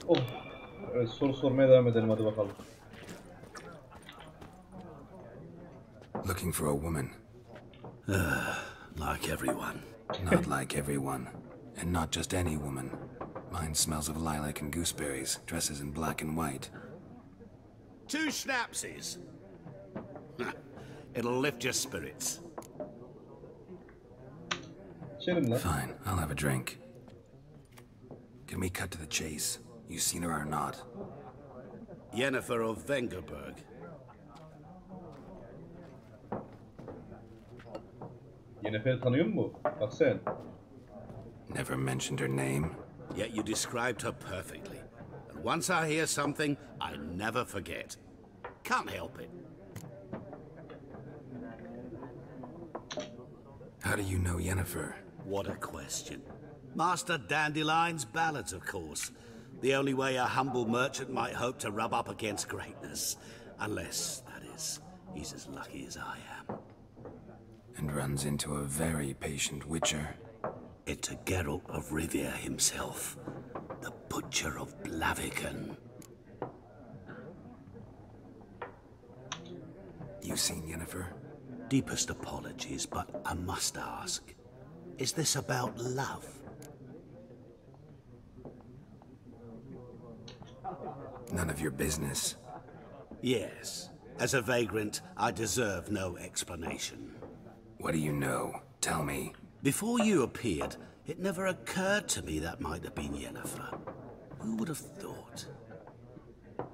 Oh. Evet, soru sormaya devam edelim, hadi bakalım. Looking for a woman. Like everyone. Not like everyone. And not just any woman. Mine smells of lilac and gooseberries, dresses in black and white. 2 schnapsies. It'll lift your spirits. İçelim lan. Fine, I'll have a drink. Can we cut to the chase? You seen her or not? Yennefer of Vengerberg. Yenefer'i tanıyor musun bu? Bak sen. Never mentioned her name. Yet you described her perfectly. And once I hear something, I never forget. Can't help it. How do you know Yennefer? What a question. Master Dandelion's ballads, of course. The only way a humble merchant might hope to rub up against greatness. Unless, that is, he's as lucky as I am. And runs into a very patient witcher. It's a Geralt of Rivia himself. The Butcher of Blaviken. You seen Yennefer? Deepest apologies, but I must ask. Is this about love? None of your business. Yes. As a vagrant, I deserve no explanation. What do you know? Tell me. Before you appeared, it never occurred to me that might have been Yennefer. Who would have thought?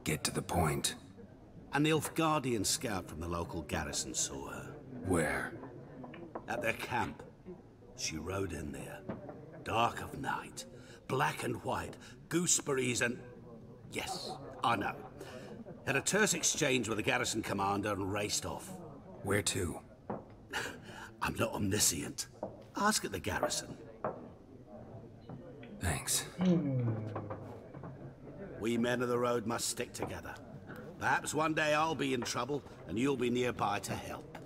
Get to the point. An Nilfgaardian scout from the local garrison saw her. Where? At their camp. She rode in there. Dark of night. Black and white. Gooseberries and... Yes, I know. Had a terse exchange with the garrison commander and raced off. Where to? I'm not omniscient. Ask at the garrison. Thanks. We men of the road must stick together. Perhaps one day I'll be in trouble and you'll be nearby to help.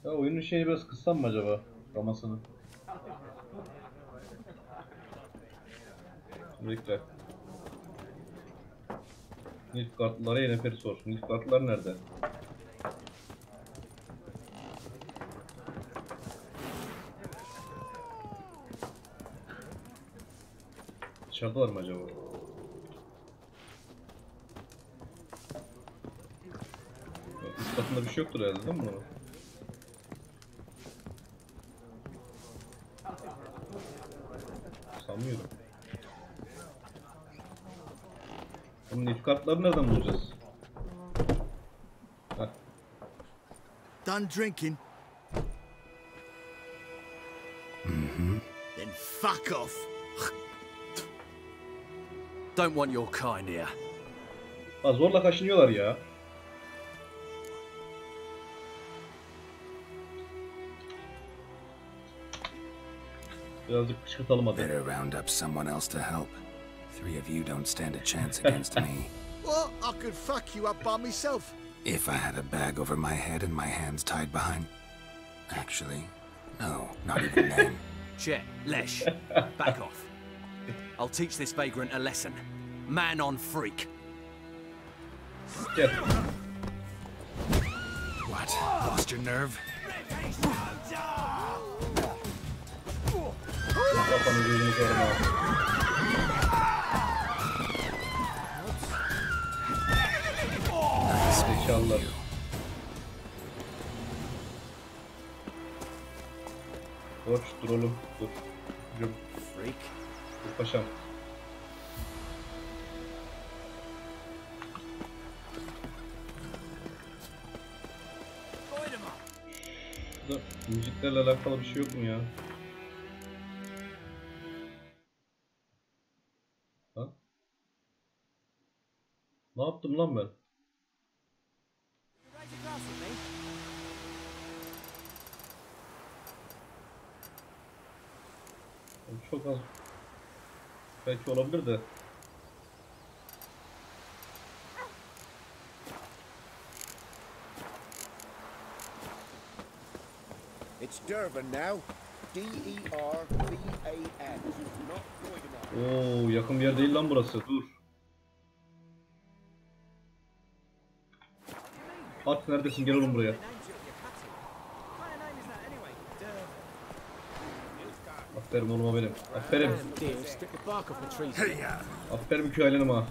Ya oyunun şeyini biraz kıssam mı acaba? Gamasını. Bekle. Nilfgaardlılara Yennefer'i sor. Nilfgaardlılar nerede? Dışarıdalar mı acaba? Üst katında bir şey yoktur herhalde, değil mi bunun? Sanmıyorum. Bunun Nilfgaardlıları nereden bulacağız? Heh. Done drinking? Mm-hmm. Then fuck off. Don't want your kind here. Ha, zorla kaşınıyorlar ya. Birazcık kışkırtalım hadi. Better round up someone else to help. 3 of you don't stand a chance against me. What? I could fuck you up by myself. If I had a bag over my head and my hands tied behind... Actually, no, not even then. Chet, Lesh, back off. I'll teach this vagrant a lesson. Man on freak. Gel. What? Lost your nerve? Kafanı gözünü kırma. Zekalılar. Dur oğlum, dur. Dur. Freak. Dur paşam. Burada müziklerle alakalı bir şey yok mu ya? Ha? Ne yaptım lan ben? Çok az. Belki olabilir de. It's Dervan now. D-E-R-V-A-N. Not Voidemar. Oo, yakın bir yer değil lan burası. Dur. At neredesin? Gel oğlum buraya. Aferin oğluma benim. Aferin. Aferin köylenim ha.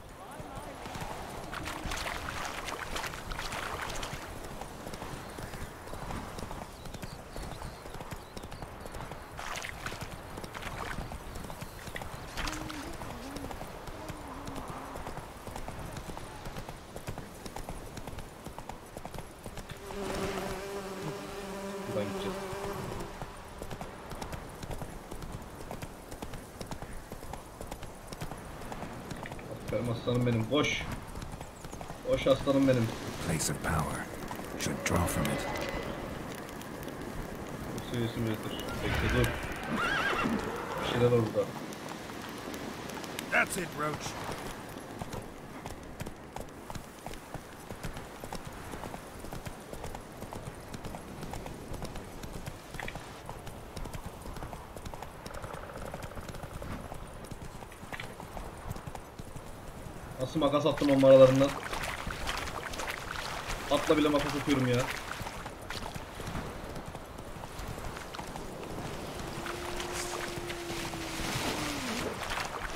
Buradan gideceğiz. Aferin aslanım benim. Koş. Koş aslanım benim. Place of power. Should draw from it. Bu seviyesi mi yeter? Bekle dur. Bir şeyler var burada. That's it, Roach. Nasıl makas attım onun aralarından? Atla bile makas atıyorum ya.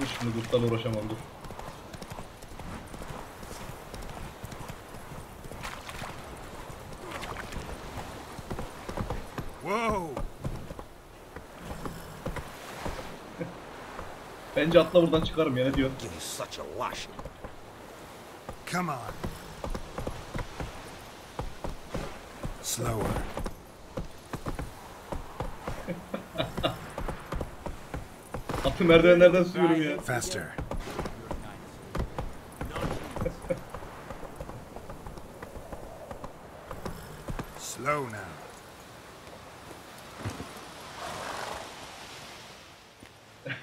Dur şimdi kurtlarla uğraşamam dur. Whoa! Bence atla buradan çıkarım ya, ne diyor? Give you such a lash. Come on. Slower. Atı merdivenlerden sürüyorum ya. Faster. Slow now.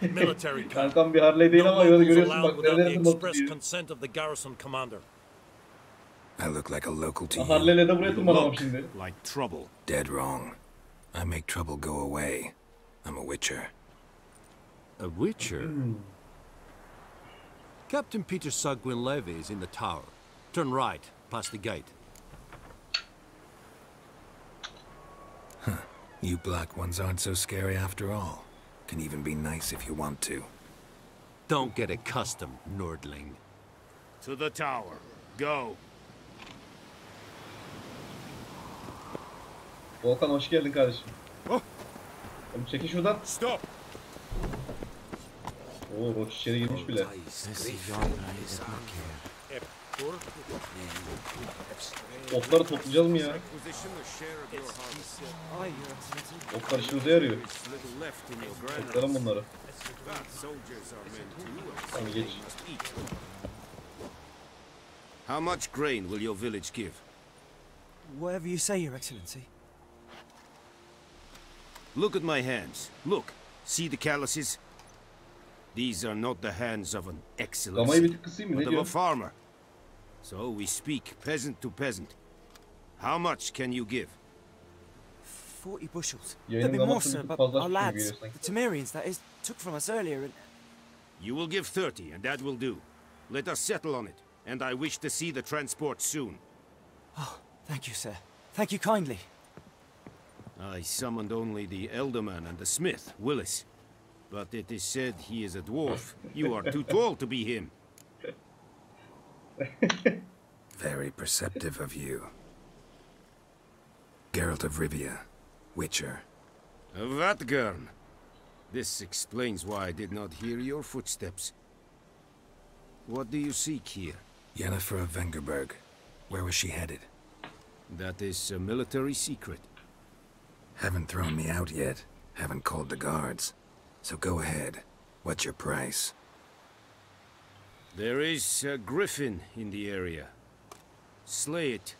Military camp. Kankam bir Harley değil No ama yolu locals görüyorsun allowed bak without the nereden nasıl express diyor. consent of the garrison commander. I look like a local to you. Harley'le de buraya tırmanamam şimdi. Like trouble. Dead wrong. I make trouble go away. I'm a witcher. A witcher? Captain Peter Sagwin Levy is in the tower. Turn right, past the gate. You black ones aren't so scary after all. Can even be nice if you want to. Don't get accustomed, Nordling. To the tower. Go. Volkan hoş geldin kardeşim. Oh. Oğlum çekin şuradan. Stop. Oo, Roach içeri girmiş bile. Otları toplayacağız mı ya? Otlar işimize yarıyor. Toplayalım bunları. Tamam geç. How much grain will your village give? Whatever you say, Your Excellency. Look at my hands. Look. See the calluses? These are not the hands of an Gamayı bir excellency, tık kısayım mı? but Ne of a diyor? farmer. So we speak peasant to peasant. How much can you give? 40 bushels. Yayının There'd be more, gamasını sir, bir tık but fazla our açmış gibi lads, geliyor sanki. the Temerians, that is, took from us earlier and... You will give 30, and that will do. Let us settle on it, and I wish to see the transport soon. Oh, thank you, sir. Thank you kindly. I summoned only the elderman and the smith, Willis. But it is said he is a dwarf. You are too tall to be him. Very perceptive of you. Geralt of Rivia, Witcher. Vatgern. This explains why I did not hear your footsteps. What do you seek here? Yennefer of Vengerberg. Where was she headed? That is a military secret. Haven't thrown me out yet. Haven't called the guards. So go ahead. What's your price? There is a griffin in the area. Slay it,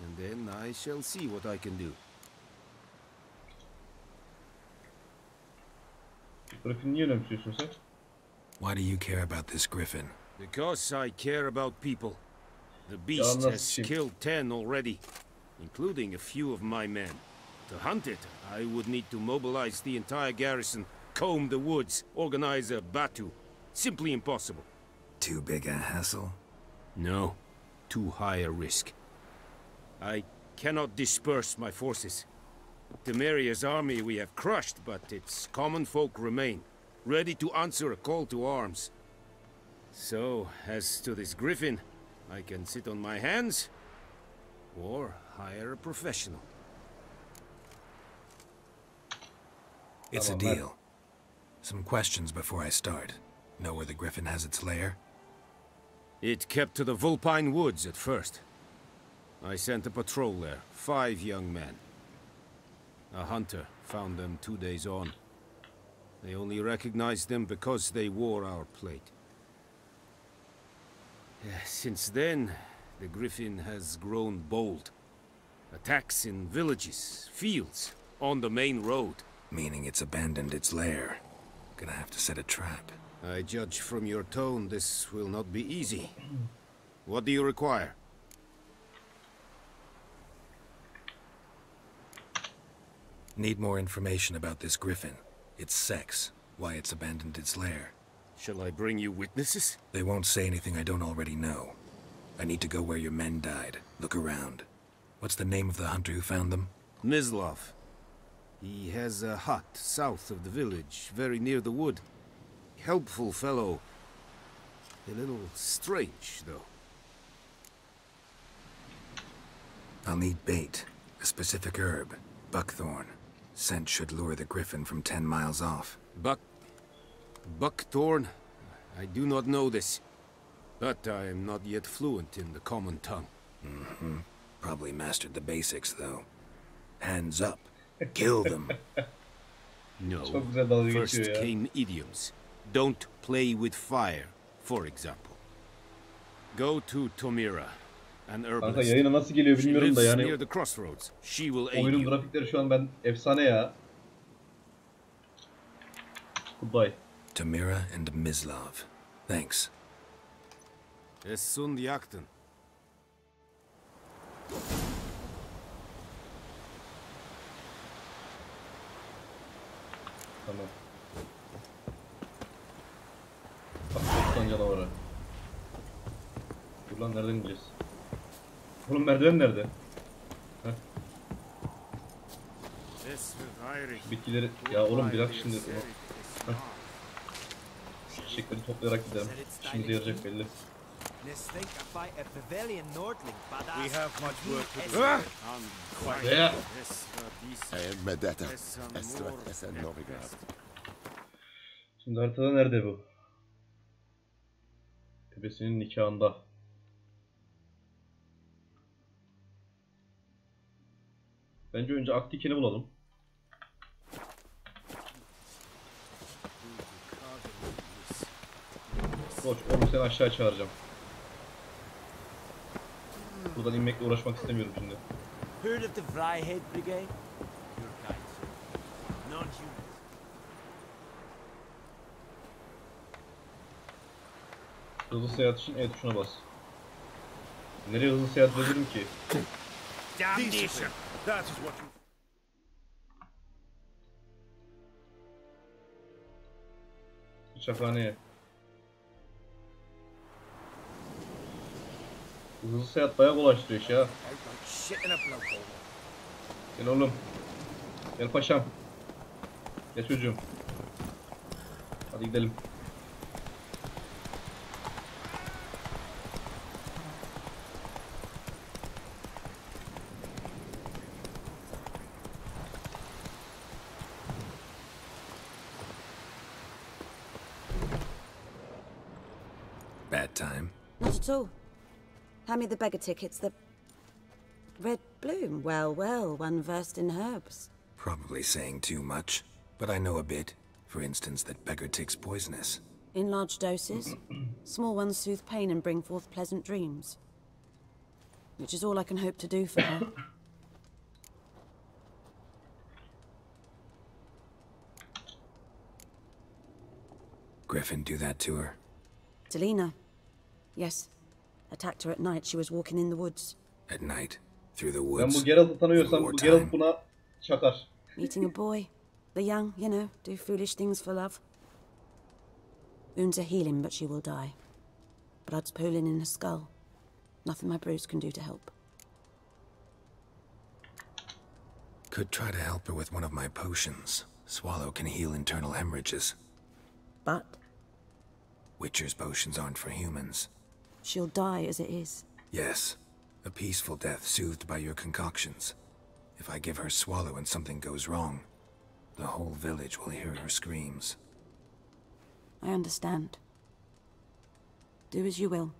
and then I shall see what I can do. Griffin niye önemsiyorsun sen? Why do you care about this griffin? Because I care about people. The Ya beast nasıl has şey? killed 10 already, including a few of my men. To hunt it, I would need to mobilize the entire garrison, comb the woods, organize a battue. Simply impossible. Too big a hassle? No, too high a risk. I cannot disperse my forces. Temeria's army we have crushed, but its common folk remain, ready to answer a call to arms. So, as to this griffin, I can sit on my hands, or hire a professional. It's a deal. Some questions before I start. Know where the griffin has its lair? It kept to the Vulpine Woods at first. I sent a patrol there, 5 young men. A hunter found them 2 days on. They only recognized them because they wore our plate. Since then, the griffin has grown bold. Attacks in villages, fields, on the main road. Meaning it's abandoned its lair. Gonna have to set a trap. I judge from your tone this will not be easy. What do you require? Need more information about this griffin. Its sex, why it's abandoned its lair. Shall I bring you witnesses? They won't say anything I don't already know. I need to go where your men died. Look around. What's the name of the hunter who found them? Mislav. He has a hut south of the village, very near the wood. Helpful fellow. A little strange, though. I'll need bait. A specific herb. Buckthorn. Scent should lure the griffin from 10 miles off. Buckthorn? I do not know this. But I am not yet fluent in the common tongue. Mm-hmm. Probably mastered the basics, though. Hands up. Kill them. No. Çok güzel dalga First geçiyor ya. came idioms. Don't play with fire, for example. Go to Tomira, an Kanka herbalist. yayına nasıl geliyor She bilmiyorum da lives yani near the crossroads. She will aid oyunun you. grafikleri şu an ben efsane ya. Goodbye. Tamira and Mislav. Thanks. Es sunt jagten. Tamam. Bak 90 canavarı. Dur lan nereden ineceğiz? Oğlum merdiven nerede? Heh. Bitkileri... Ya oğlum bir dakika şimdi... Heh. Çiçekleri toplayarak gidelim. İşimize yarayacak belli. We have much work to do. Ya! Medeta. Esen Novigrad. Şimdi haritada nerede bu? Tepesinin nikahında. Bence önce Aktikini bulalım. Koç, oğlum seni aşağı çağıracağım. Buradan inmekle uğraşmak istemiyorum şimdi. Heard of the Vryhead Brigade? Hızlı seyahat için E tuşuna bas. Nereye hızlı seyahat edebilirim ki? Damnation! That is what you... Bıçakhaneye. Hızlı seyahat bayağı kolaylaştırıyor iş ya. Gel oğlum. Gel paşam. Gel çocuğum. Hadi gidelim. Bad time. Not at all. Hand me the beggar tickets, the... Red Bloom. Well, well, one versed in herbs. Probably saying too much, but I know a bit. For instance, that beggar tick's poisonous. In large doses. Small ones soothe pain and bring forth pleasant dreams. Which is all I can hope to do for her. Griffin do that to her? Delina. Yes. Attacked her at night. She was walking in the woods. At night? Through the Ben woods? bu Geralt'ı tanıyorsam bu Wartime. Geralt buna Çakar. Meeting a boy. The young, you know, do foolish things for love. Wounds are healing, but she will die. Blood's pooling in her skull. Nothing my bruise can do to help. Could try to help her with one of my potions. Swallow can heal internal hemorrhages. But Witcher's potions aren't for humans. she'll die as it is. Yes, a peaceful death soothed by your concoctions. If I give her Swallow and something goes wrong, the whole village will hear her screams. I understand. Do as you will.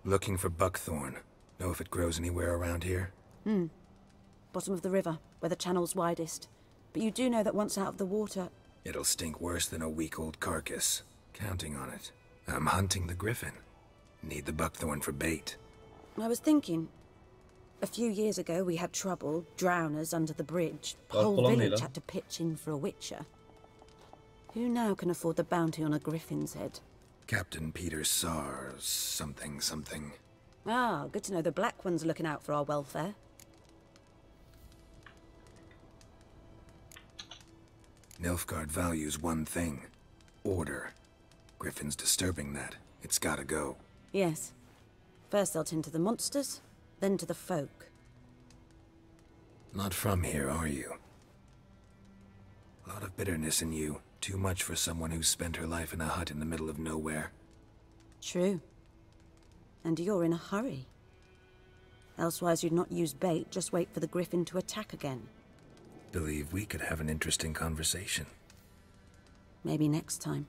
Looking for buckthorn. Know if it grows anywhere around here? Bottom of the river, where the channel's widest. But you do know that once out of the water... It'll stink worse than a week-old carcass. Counting on it. I'm hunting the griffin. Need the buckthorn for bait. I was thinking... A few years ago, we had trouble, drowners under the bridge. The whole village had to pitch in for a witcher. Who now can afford the bounty on a griffin's head? Captain Peter Sars, something. Ah, good to know the Black One's looking out for our welfare. Nilfgaard values one thing. Order. Griffin's disturbing that. It's gotta go. Yes. First they'll tend to the monsters, then to the folk. Not from here, are you? A lot of bitterness in you. Too much for someone who's spent her life in a hut in the middle of nowhere. True. And you're in a hurry. Elsewise you'd not use bait, just wait for the griffin to attack again. Believe we could have an interesting conversation. Maybe next time.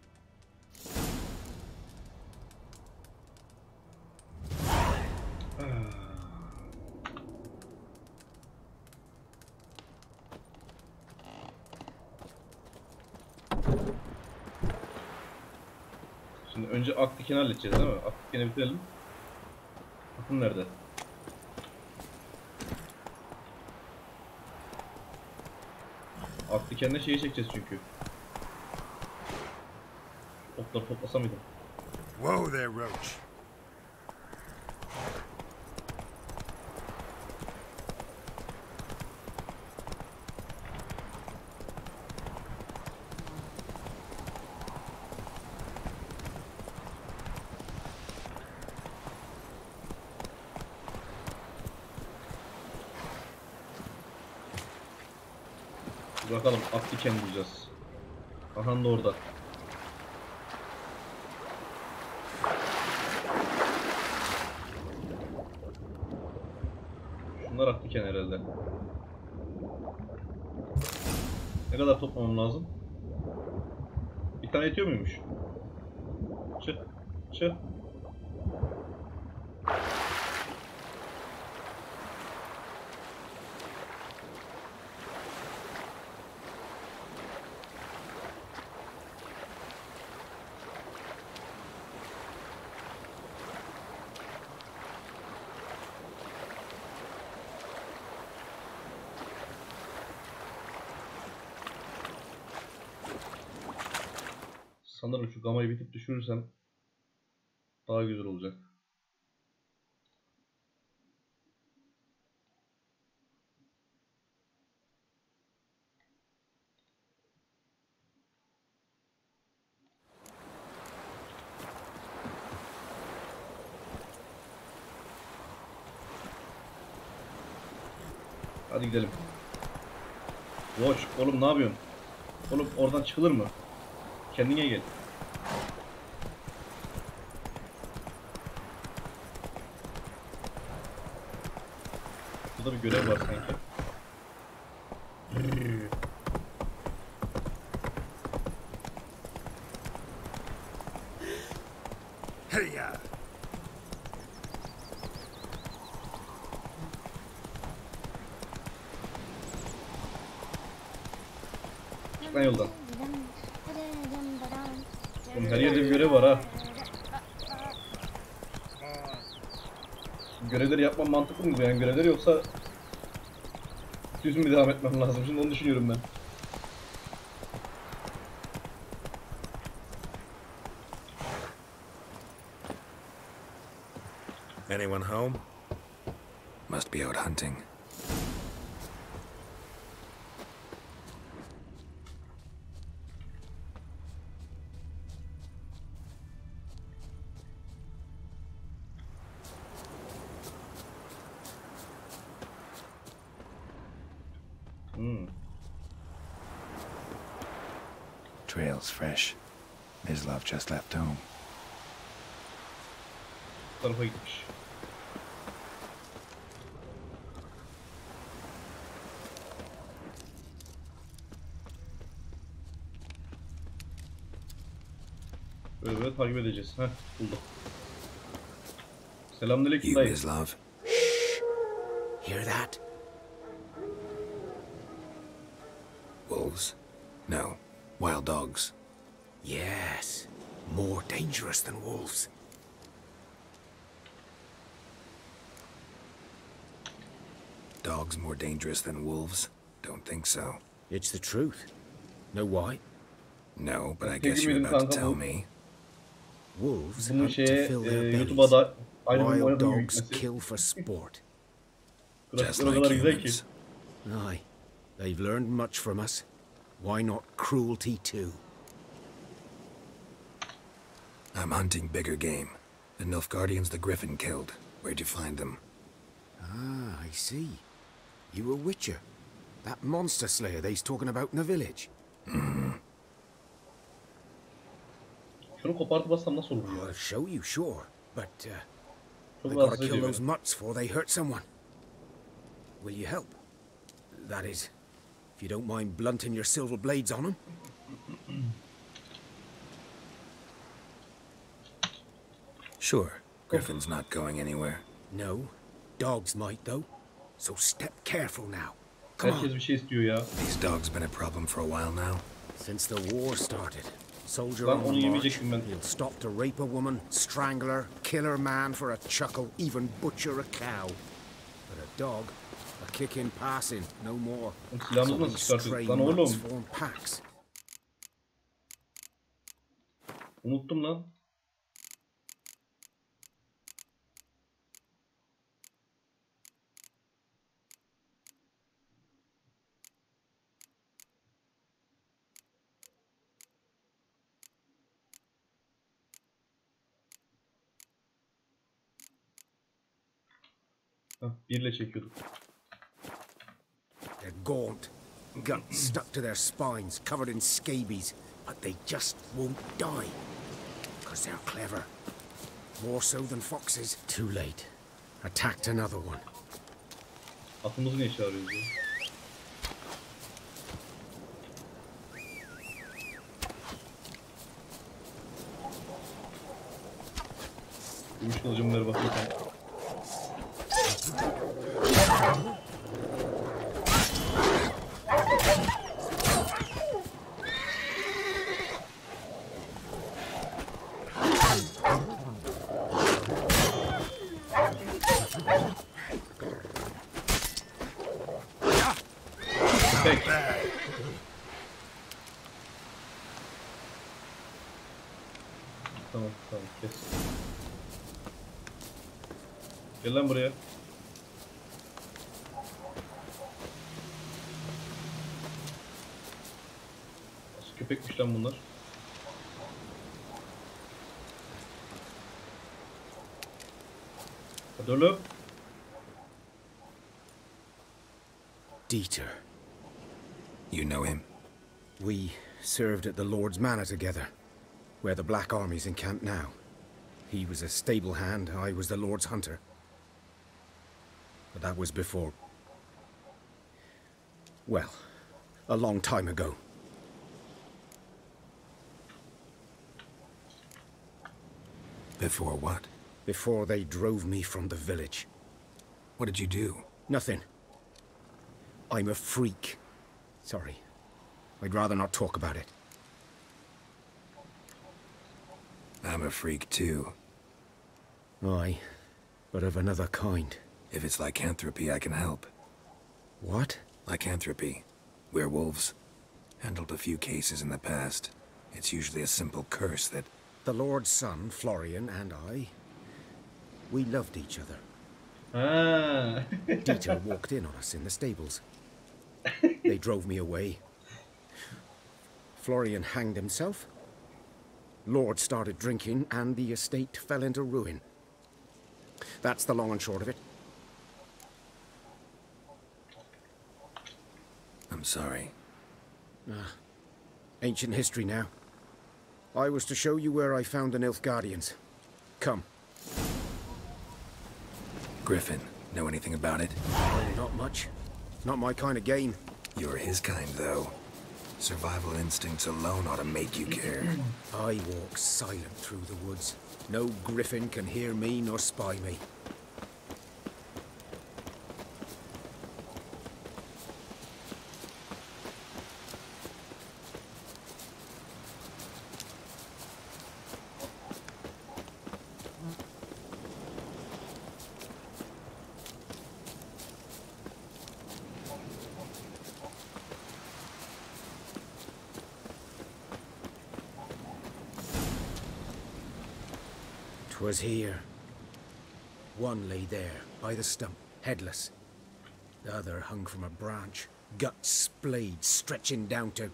Şimdi önce Akdikeni halledeceğiz değil mi? Akdikeni bitirelim. Bakın nerede? Akdiken'de şeyi çekeceğiz çünkü. Otları toplasa mıydım? Whoa there, Roach. Bakalım Akdiken bulacağız. Aha da orada. Şunlar Akdiken herhalde. Ne kadar toplamam lazım? Bir tane yetiyor muymuş? Çık. Sanırım şu gamayı bitip düşürürsem daha güzel olacak. Hadi gidelim. Boş. Oğlum ne yapıyorsun? Oğlum oradan çıkılır mı? Kendine gel. Burada bir görev var sanki. Hey ya. Çık lan yoldan. Oğlum her yerde bir görev var ha. Görevleri yapmam mantıklı mı bu yani görevleri yoksa düz mü devam etmem lazım? Şimdi onu düşünüyorum ben. Anyone home? Must be out hunting. Trail's fresh. Mislav just left home. Bu tarafa gitmiş. Böyle böyle takip edeceğiz. Heh, buldum. Selamünaleyküm You, dayı. Mislav. Hear that? Wolves? No. Wild dogs. Yes. More dangerous than wolves. Dogs more dangerous than wolves? Don't think so. It's the truth. Know why? No, but I guess you're about to tell me. Wolves Bunun hunt to şeye fill their YouTube'a bellies. da ayrı bir Wild oynadım dogs yükmesi. kill for sport. Just Grafikler o like kadar güzel ki. humans. Aye. They've learned much from us. Why not cruelty too? I'm hunting bigger game. The Nilfgaardians the Griffin killed. Where'd you find them? Ah, I see. You a witcher. That monster slayer they's talking about in the village. Şunu kopartıp bassam nasıl olur ya? I'll show you, sure. But, Çok I gotta rahatsız kill ediyor those beni. mutts before they hurt someone. Will you help? That is, if you don't mind blunting your silver blades on them. Sure. Griffin's not going anywhere. No. Dogs might, though. So step careful now. Come Herkes on. bir şey istiyor ya. These dogs been a problem for a while now. Since the war started, soldier Ben on onu the march, yemeyecektim ben. he'll stop to rape a woman, strangle her, kill her man for a chuckle, even butcher a cow. But a dog, a kick in passing, no more. Oğlum silahımızı So nasıl these çıkartıyoruz? stray Lan mutts oğlum. form packs. Unuttum lan. Heh, birle çekiyorduk. They're gaunt, guts stuck to their spines, covered in scabies, but they just won't die. Because they're clever. More so than foxes. Too late. Attacked another one. Atımızı niye çağırıyoruz ya? Gümüş kılıcımı ver bakayım sen. Peki. Tamam tamam kes. Gel lan buraya. Nasıl köpekmiş lan bunlar? Hadi oğlum. Dieter. You know him? We served at the Lord's Manor together, where the Black Army's encamped now. He was a stable hand, I was the Lord's hunter. But that was before... well, a long time ago. Before what? Before they drove me from the village. What did you do? Nothing. I'm a freak. Sorry. I'd rather not talk about it. I'm a freak too. Aye, but of another kind. If it's lycanthropy, I can help. What? Lycanthropy. Werewolves. Handled a few cases in the past. It's usually a simple curse that... The Lord's son, Florian, and I... we loved each other. Ha. Dieter walked in on us in the stables. They drove me away. Florian hanged himself. Lord started drinking, and the estate fell into ruin. That's the long and short of it. I'm I'm sorry. Ancient history now. I was to show you where I found the Nilfgaardians. Come. Griffin, know anything about it? Not much. Not my kind of game. You're his kind, though. Survival instincts alone ought to make you care. I walk silent through the woods. No griffin can hear me nor spy me. 'Twas here. One lay there, by the stump, headless. The other hung from a branch, guts splayed, stretching down to...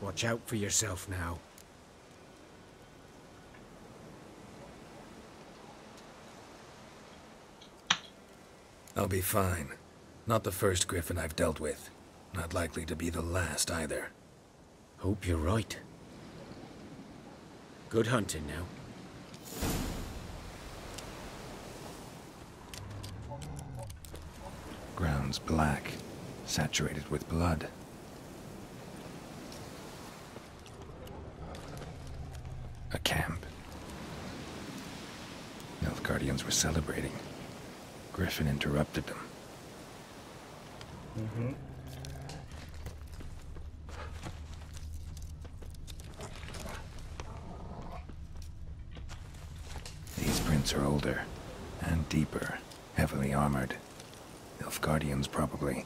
Watch out for yourself now. I'll be fine. Not the first griffin I've dealt with. Not likely to be the last either. Hope you're right. Good hunting now. Ground's black, saturated with blood. A camp. Nilfgaardians were celebrating. Griffin interrupted them. These prints are older and deeper, heavily armored. Nilfgaardians, probably.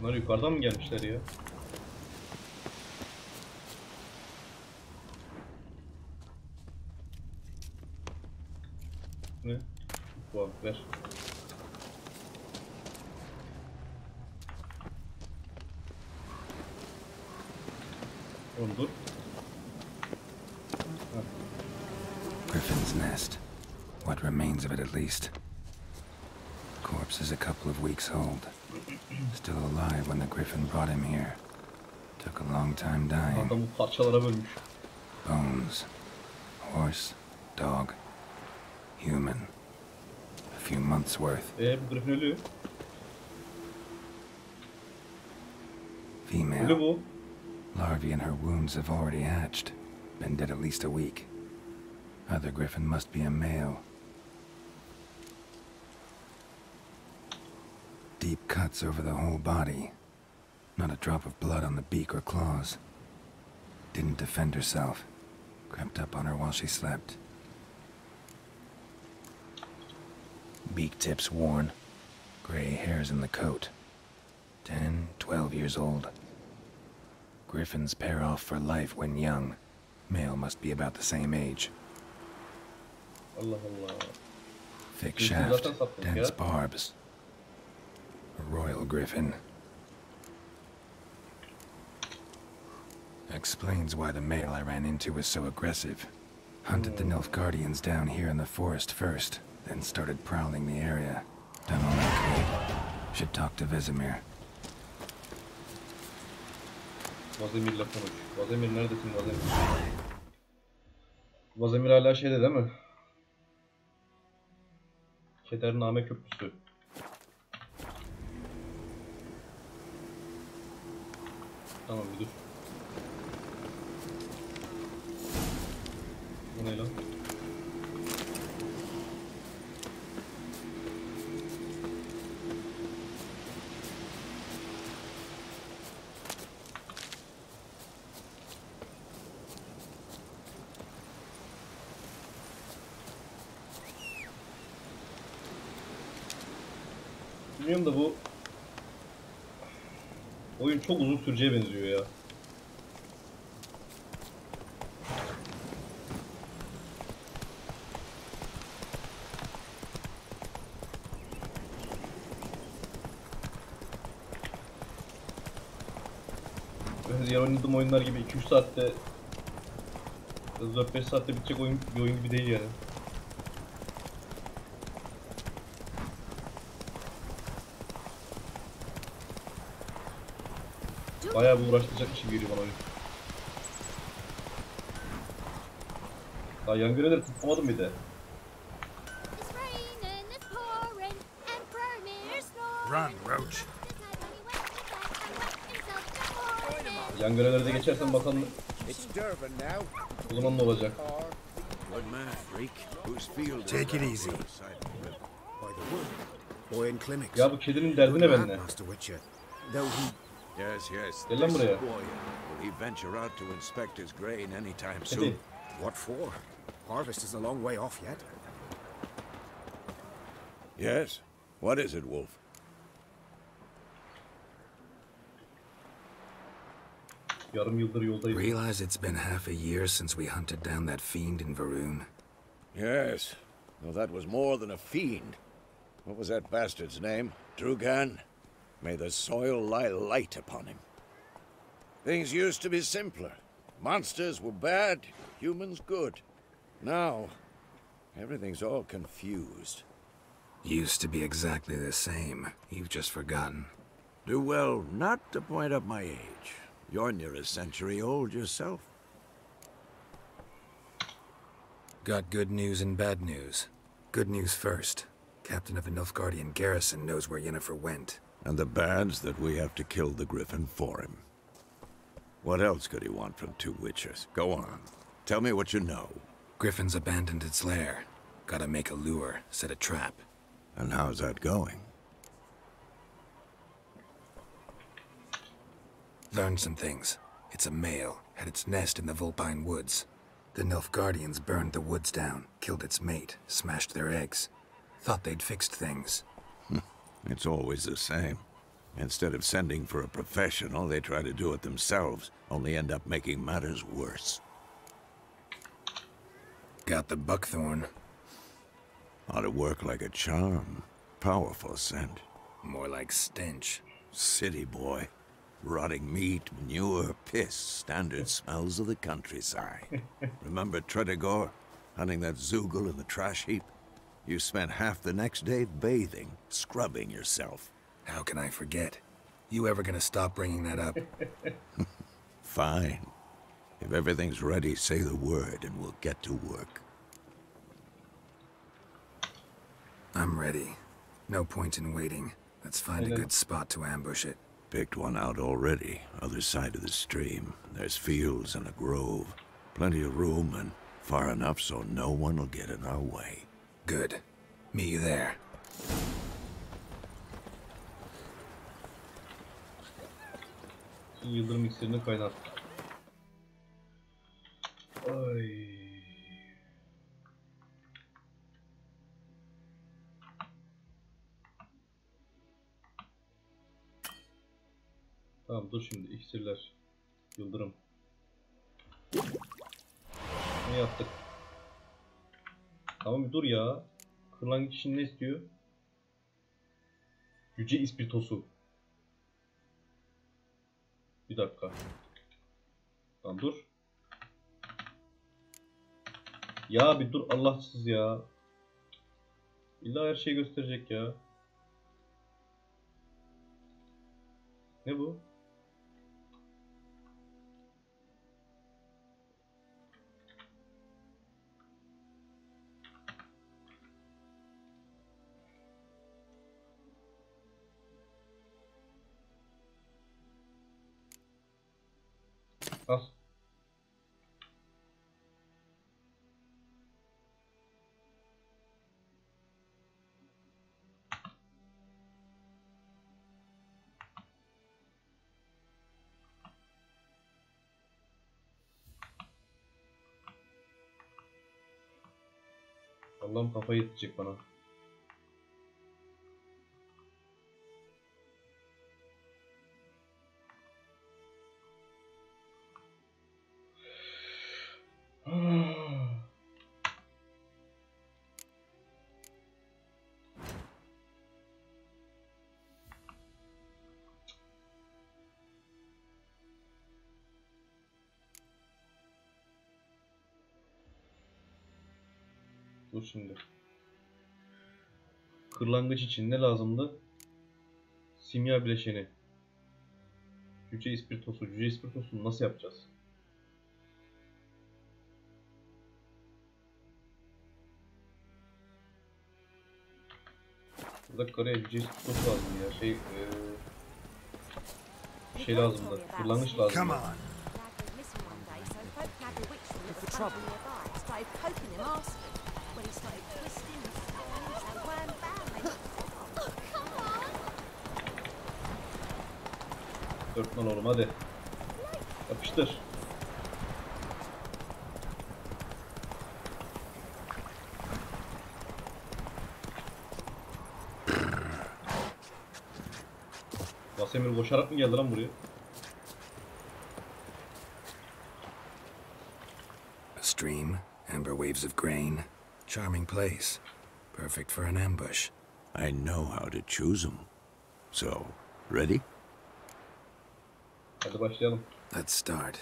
Bunlar yukarıdan mı gelmişler ya? Ne? Bu ver. Oğlum dur. Griffin's nest. What remains of it, at least. Corpse is a couple of weeks old. Still alive when the griffin brought him here. Took a long time dying. Adamı parçalara bölmüş. Bones. Horse, dog, human. A few months worth. Bu griffin ölüyor. Female. Ölü bu. Larvae in her wounds have already hatched. Been dead at least a week. Other griffin must be a male. Deep cuts over the whole body. Not a drop of blood on the beak or claws. Didn't defend herself. Crept up on her while she slept. Beak tips worn. Gray hairs in the coat. 10, 12 years old. Griffins pair off for life when young. Male must be about the same age. Allah Allah. Thick shaft, dense barbs. A royal griffin. Explains why the male I ran into was so aggressive. Hunted the Nilfgaardians down here in the forest first, then started prowling the area. Done all I could. Should talk to Vesemir. Vazemir'le konuş. Vazemir neredesin Vazemir? Vazemir hala şeyde değil mi? Kedername Köprüsü. Tamam bir dur. Bu ne lan? Bilmiyorum da bu oyun çok uzun süreceğe benziyor ya. Diğer oynadığım oyunlar gibi 2-3 saatte 4-5 saatte bitecek oyun, bir oyun gibi değil yani. Bayağı bir uğraştıracak bir şey geliyor bana oyun. Daha yan görevleri tutamadım bir de. Run, Roach. Yan görevleri de geçersen bakalım o zaman ne olacak? Take it easy. Ya bu kedinin derdi ne benimle? Yes, yes. Gel lan buraya. Will he venture out to inspect his grain anytime Kedi. soon? What for? Harvest is a long way off yet. Yes. What is it, Wolf? Yarım yıldır yoldayım. Realize it's been half a year since we hunted down that fiend in Varun. Yes. Well, that was more than a fiend. What was that bastard's name? Drugan? May the soil lie light upon him. Things used to be simpler. Monsters were bad, humans good. Now, everything's all confused. Used to be exactly the same. You've just forgotten. Do well not to point up my age. You're near a century old yourself. Got good news and bad news. Good news first. Captain of a Nilfgaardian garrison knows where Yennefer went. And the bad's that we have to kill the Griffin for him. What else could he want from two witchers? Go on. Tell me what you know. Griffin's abandoned its lair. Gotta make a lure, set a trap. And how's that going? Learned some things. It's a male, had its nest in the Vulpine Woods. The Nilfgaardians burned the woods down, killed its mate, smashed their eggs. Thought they'd fixed things. It's always the same. Instead of sending for a professional, they try to do it themselves, only end up making matters worse. Got the buckthorn. Ought to work like a charm. Powerful scent. More like stench. City boy. Rotting meat, manure, piss, standard smells of the countryside. Remember Tredegor? Hunting that Zoogle in the trash heap? You spent half the next day bathing, scrubbing yourself. How can I forget? You ever gonna stop bringing that up? Fine. If everything's ready, say the word and we'll get to work. I'm ready. No point in waiting. Let's find a good spot to ambush it. Picked one out already, other side of the stream. There's fields and a grove. Plenty of room and far enough so no one will get in our way. Good. Meet you there. Yıldırım iksirini kaynat. Ay. Tamam dur şimdi iksirler. Yıldırım. Ne yaptık? Tamam bir dur ya. Kırlangıç için ne istiyor? Yüce ispirtosu. Bir dakika. Tamam dur. Ya bir dur Allahsız ya. İlla her şeyi gösterecek ya. Ne bu? Al. Allah'ım kafayı yetecek bana. Dur şimdi. Kırlangıç için ne lazımdı? Simya bileşeni. Cüce ispirtosu. Cüce ispirtosunu nasıl yapacağız? Burada karaya cüce ispirtosu lazım ya. Şey lazımdı. Kırlangıç lazım. Come on. Dört oğlum hadi. Yapıştır. Vasemir koşarak mı geldi lan buraya? A stream, amber waves of grain. Charming place. Perfect for an ambush. I know how to choose them. So, ready? Hadi başlayalım. Let's start.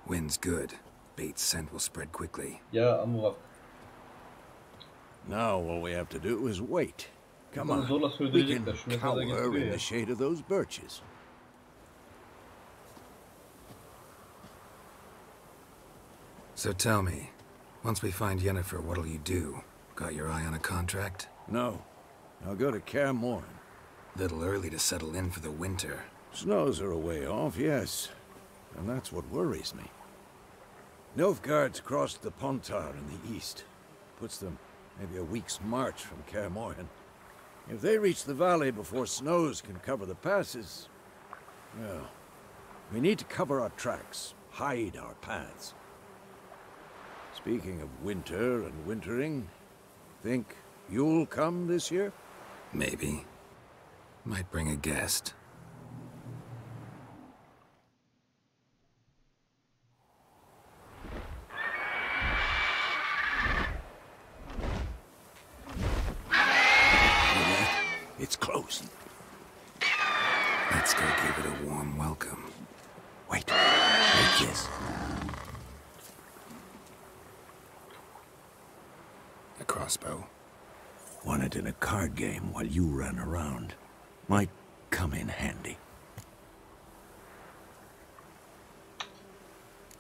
Wind's good. Bait's scent will spread quickly. Ya ama bak. Now all we have to do is wait. Come on. Zorla We söyleyecekler. can Şu mesajı cower getiriyor in ya. the shade of those birches. So tell me, once we find Yennefer, what'll you do? Got your eye on a contract? No. I'll go to Kaer Morhen. Little early to settle in for the winter. Snows are a way off, yes. And that's what worries me. Nilfgaard's crossed the Pontar in the east. Puts them maybe a week's march from Kaer Morhen. If they reach the valley before snows can cover the passes, well, we need to cover our tracks, hide our paths. Speaking of winter and wintering, think you'll come this year? Maybe. Might bring a guest. It's close. Let's go give it a warm welcome. Wait. Like this. A crossbow. Won it in a card game while you ran around. Might come in handy.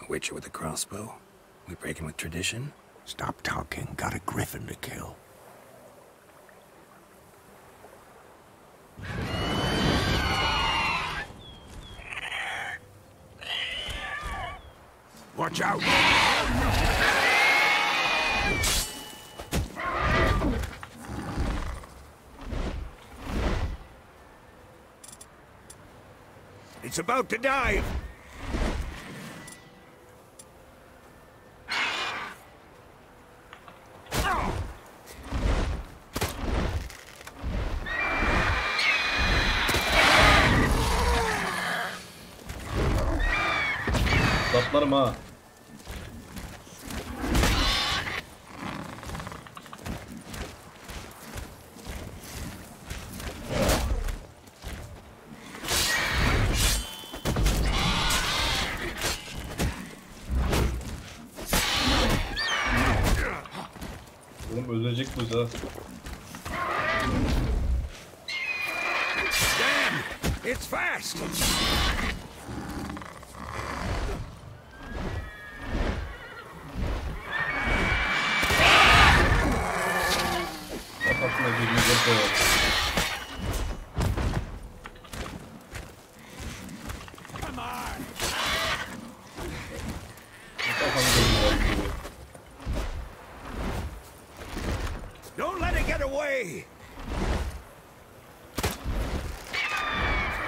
A witcher with a crossbow? We breaking with tradition? Stop talking. Got a griffin to kill. Watch out! It's about to dive! Saplarım ha. Oğlum ölecek bu ha. Damn! It's fast! Kafasına girmeyecek o. Come on! Don't let it get away!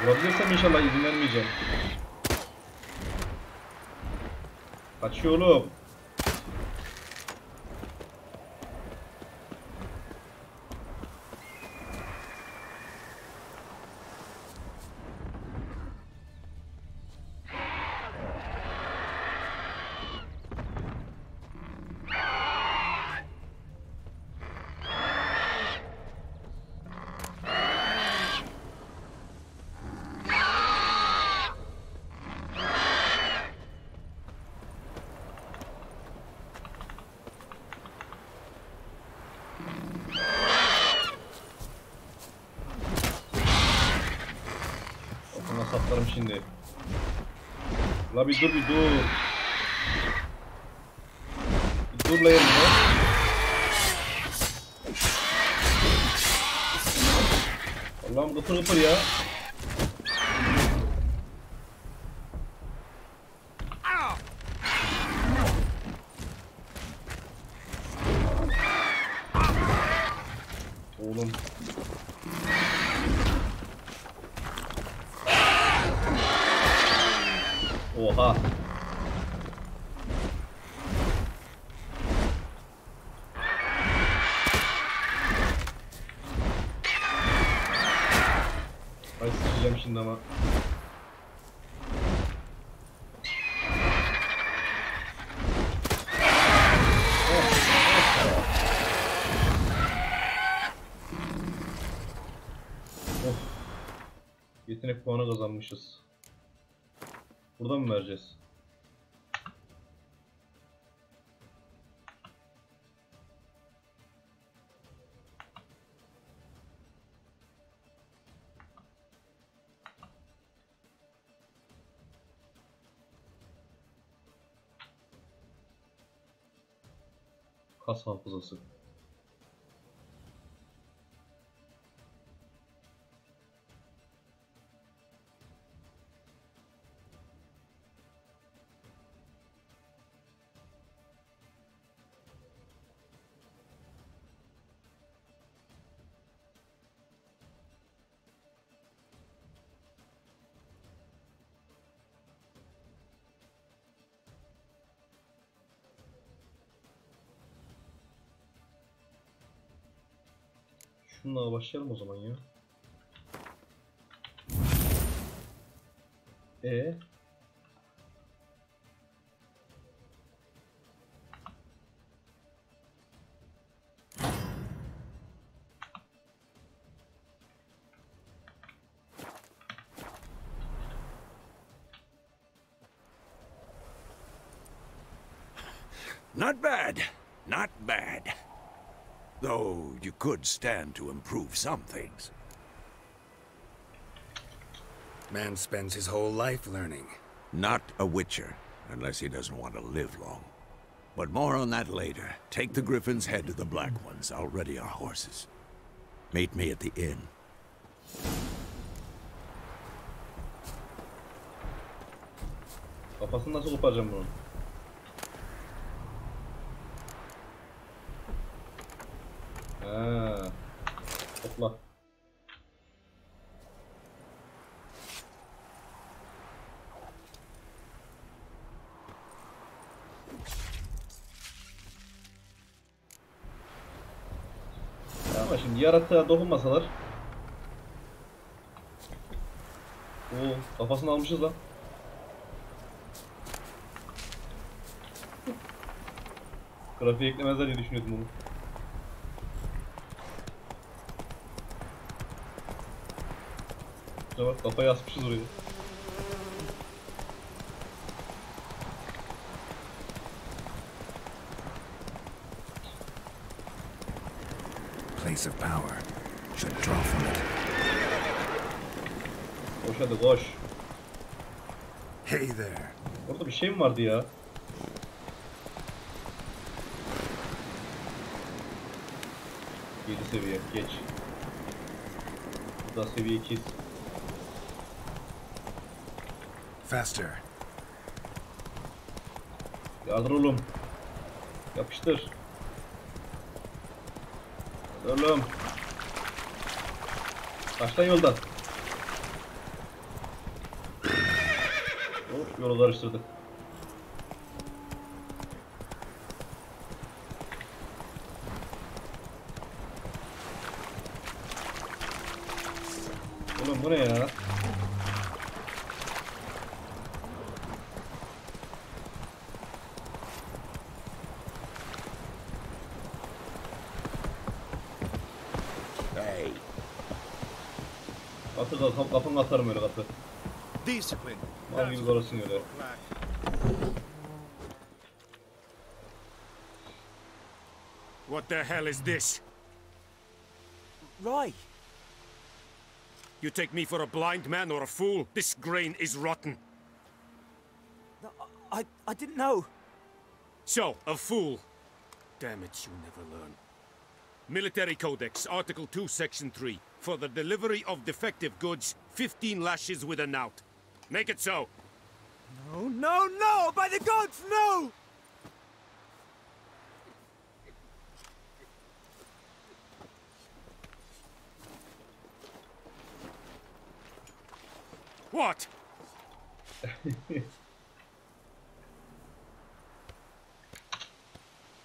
Vurabilirsem inşallah izin vermeyeceğim. Kaçıyor oğlum. Patlarım şimdi. La bir dur bir dur. Bir dur la yerine. Allah'ım gıpır gıpır ya. Oğlum. Oha. Ay sıçacağım şimdi ama. Yetenek puanı kazanmışız. Buradan mı vereceğiz? Kas hafızası. Şununla başlayalım o zaman ya. Not bad. Not bad. Though you could stand to improve some things. Man spends his whole life learning. Not a witcher, unless he doesn't want to live long. But more on that later. Take the Griffin's head to the Black Ones. I'll ready our horses. Meet me at the inn. Kafasını nasıl koparacağım bunu? Topla. Ama şimdi yaratığa dokunmasalar. Oo, kafasını almışız lan. Grafiğe eklemezler diye düşünüyordum onu. Şuna bak, kafayı asmışız oraya. Place of power should draw from it. Koş hadi koş. Hey there. Orada bir şey mi vardı ya? Yedi seviye geç. Burada seviye 2. Faster. Yardır oğlum. Yapıştır. Oğlum. Kaçtan yoldan. Hop, yolu karıştırdık. Oğlum bu ne ya? Hey. Kapını atarım öyle kapı. Discipline. Mal gibi karısın öyle. What the hell is this? Right. You take me for a blind man or a fool? This grain is rotten. No, I didn't know. So, a fool. Damn it, you never learn. Military Codex, Article 2, Section 3. For the delivery of defective goods, 15 lashes with a knout. Make it so. No, no, no! By the gods, no! What?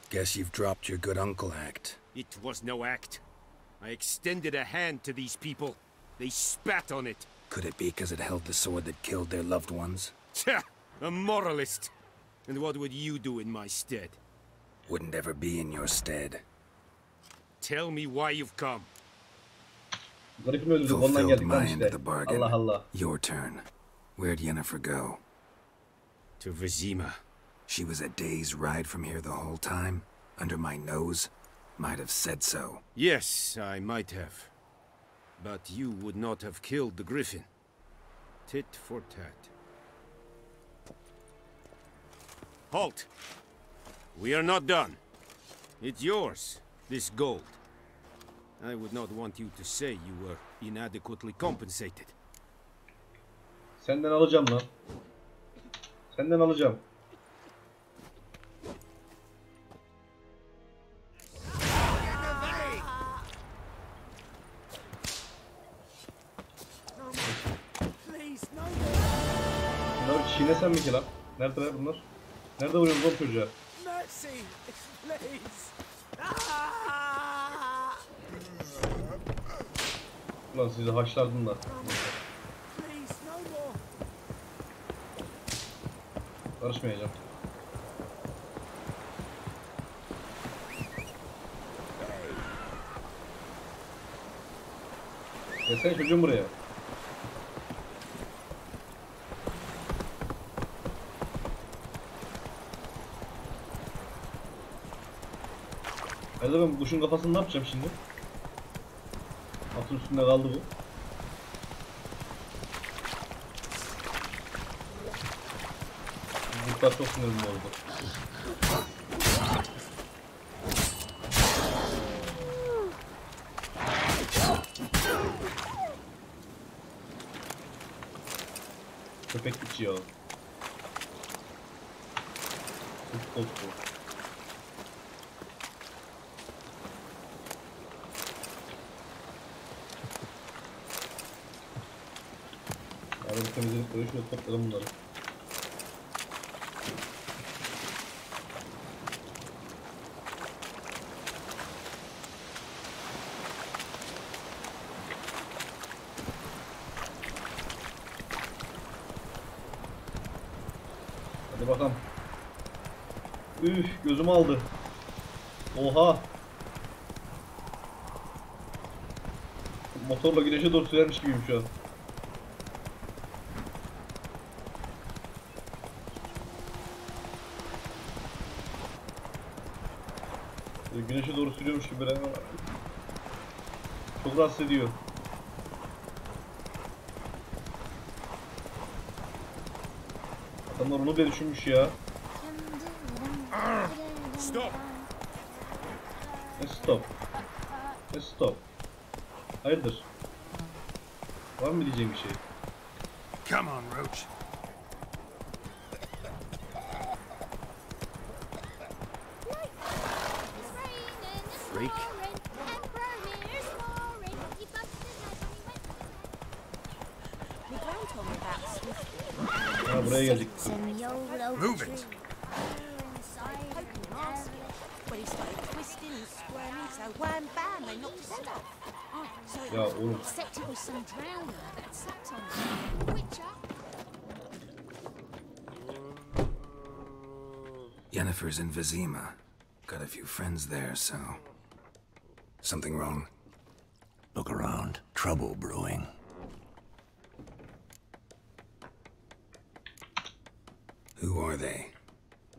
Guess you've dropped your good uncle act. It was no act. I extended a hand to these people. They spat on it. Could it be because it held the sword that killed their loved ones? Tja, a moralist. And what would you do in my stead? Wouldn't ever be in your stead. Tell me why you've come. Fulfilled my end of the bargain. Allah Allah. Your turn. Where'd Yennefer go? To Vizima. She was a day's ride from here the whole time? Under my nose? Might have said so. Yes, I might have. But you would not have killed the griffin. Tit for tat. Halt! We are not done. It's yours, this gold. I would not want you to say you were inadequately compensated. Senden alacağım lan. Senden alacağım. Bunları çiğnesem mi ki lan? Neredeler bunlar? Nerede vuruyorsunuz oğlum çocuğa? Ulan sizi haşlardım da. Karışmayacağım. Gelsene çocuğum buraya. Hadi ben bu kuşun kafasını ne yapacağım şimdi? Atın üstünde kaldı bu. Kurtlar çok sinirim oldu. Köpek içiyor. Futbol bu. Arada temizledik böyle şöyle toplayalım bunları. Hadi bakalım. Üf, gözümü aldı. Oha. Motorla güneşe doğru sürermiş gibiyim şu an. Güneşe doğru sürüyormuş gibi böyle. Çok rahatsız ediyor. Adamlar onu bile düşünmüş ya. Stop. Ne stop? Ne stop? Hayırdır? Var mı diyeceğim bir şey? Come on, Roach. Freak. Ha, buraya geldik. Move it. Ya oğlum. Yennefer's in Vizima. Got a few friends there, so... Something wrong? Look around. Trouble brewing. Who are they?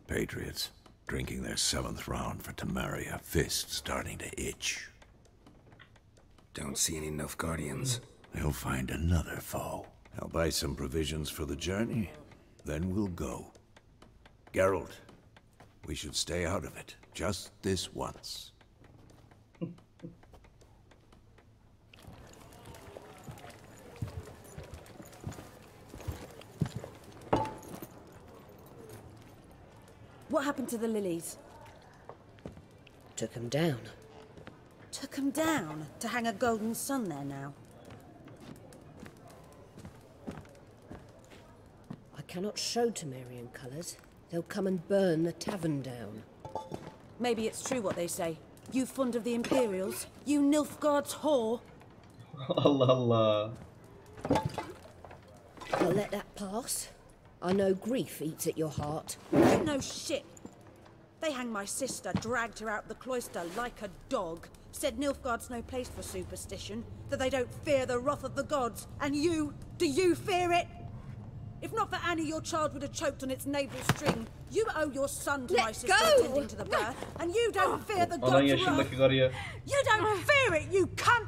Patriots. Drinking their 7th round for Temeria. Fist starting to itch. Don't see any Nilfgaardians. he'll find another foe. I'll buy some provisions for the journey, then we'll go. Geralt, we should stay out of it, just this once. What happened to the lilies? Took them down. Took them down? To hang a golden sun there now? I cannot show Temerian colours. They'll come and burn the tavern down. Maybe it's true what they say. You fond of the Imperials? You Nilfgaard's whore? Allah Allah. I'll let that pass. I know grief eats at your heart. You know shit. They hanged my sister, dragged her out the cloister like a dog. Said Nilfgaard's no place for superstition, that they don't fear the wrath of the gods. And you, do you fear it? If not for Annie, your child would have choked on its navel string. You owe your son to my sister attending to the birth, and you don't fear the gods' wrath. You don't fear it, you cunt!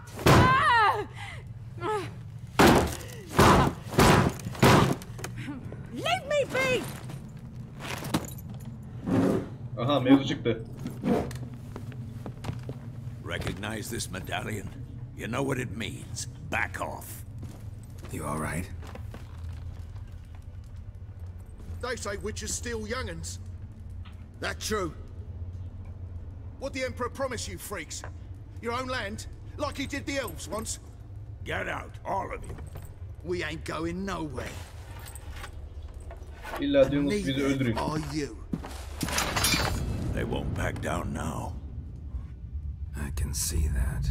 Leave me be! Aha, mevzu çıktı. Recognize this medallion? You know what it means. Back off. You all right? They say witches steal young'uns. That true? What'd the Emperor promise you, freaks? Your own land? Like he did the elves once? Get out, all of you. We ain't going nowhere. İlla diyorsunuz bizi öldürün. Are you? They won't back down now. I can see that.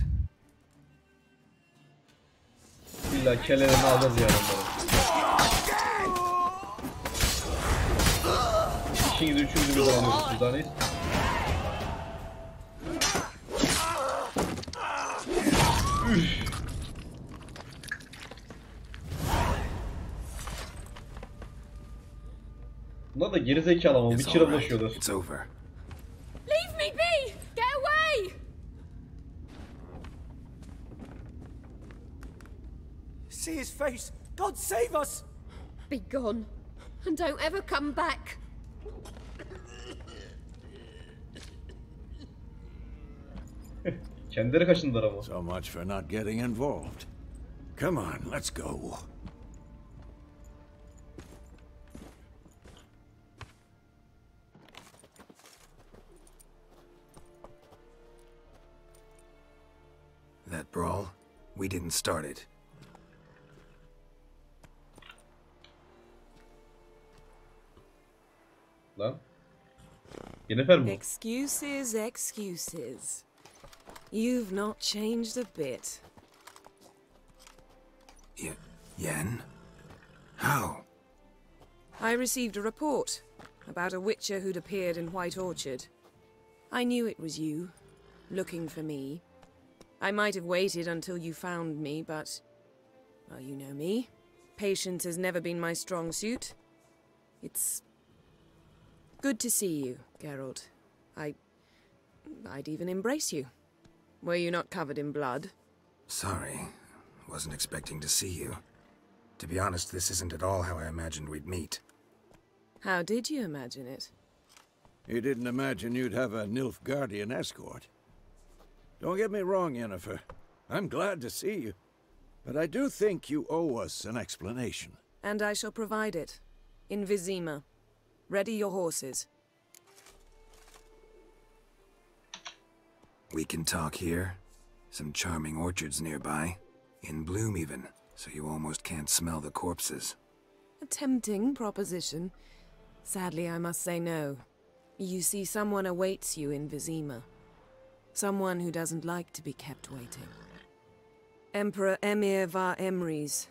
İlla kellelerini alacağız yani onları. İkinizi üçünüzü birden alıyorsunuz daha neyiz? Üff. Bunlar da gerizekalı ama bir çıra bulaşıyorlar. It's over. Leave me be! Get away! See his face! God save us! Be gone, and don't ever come back. Kendileri kaçındılar ama. So much for not getting involved. Come on, let's go. That brawl, we didn't start it. Lan. Yeneferin mi? Excuses, excuses. You've not changed a bit. Yen? How? I received a report about a witcher who'd appeared in White Orchard. I knew it was you, looking for me. I might have waited until you found me, but... well, you know me. Patience has never been my strong suit. It's... good to see you, Geralt. I'd even embrace you. Were you not covered in blood? Sorry. Wasn't expecting to see you. To be honest, this isn't at all how I imagined we'd meet. How did you imagine it? You didn't imagine you'd have a Nilfgaardian escort. Don't get me wrong, Yennefer. I'm glad to see you. But I do think you owe us an explanation. And I shall provide it. In Vizima. Ready your horses. We can talk here. Some charming orchards nearby. In bloom even, so you almost can't smell the corpses. A tempting proposition. Sadly, I must say no. You see, someone awaits you in Vizima. Someone who doesn't like to be kept waiting. Emperor Emir var Emrys.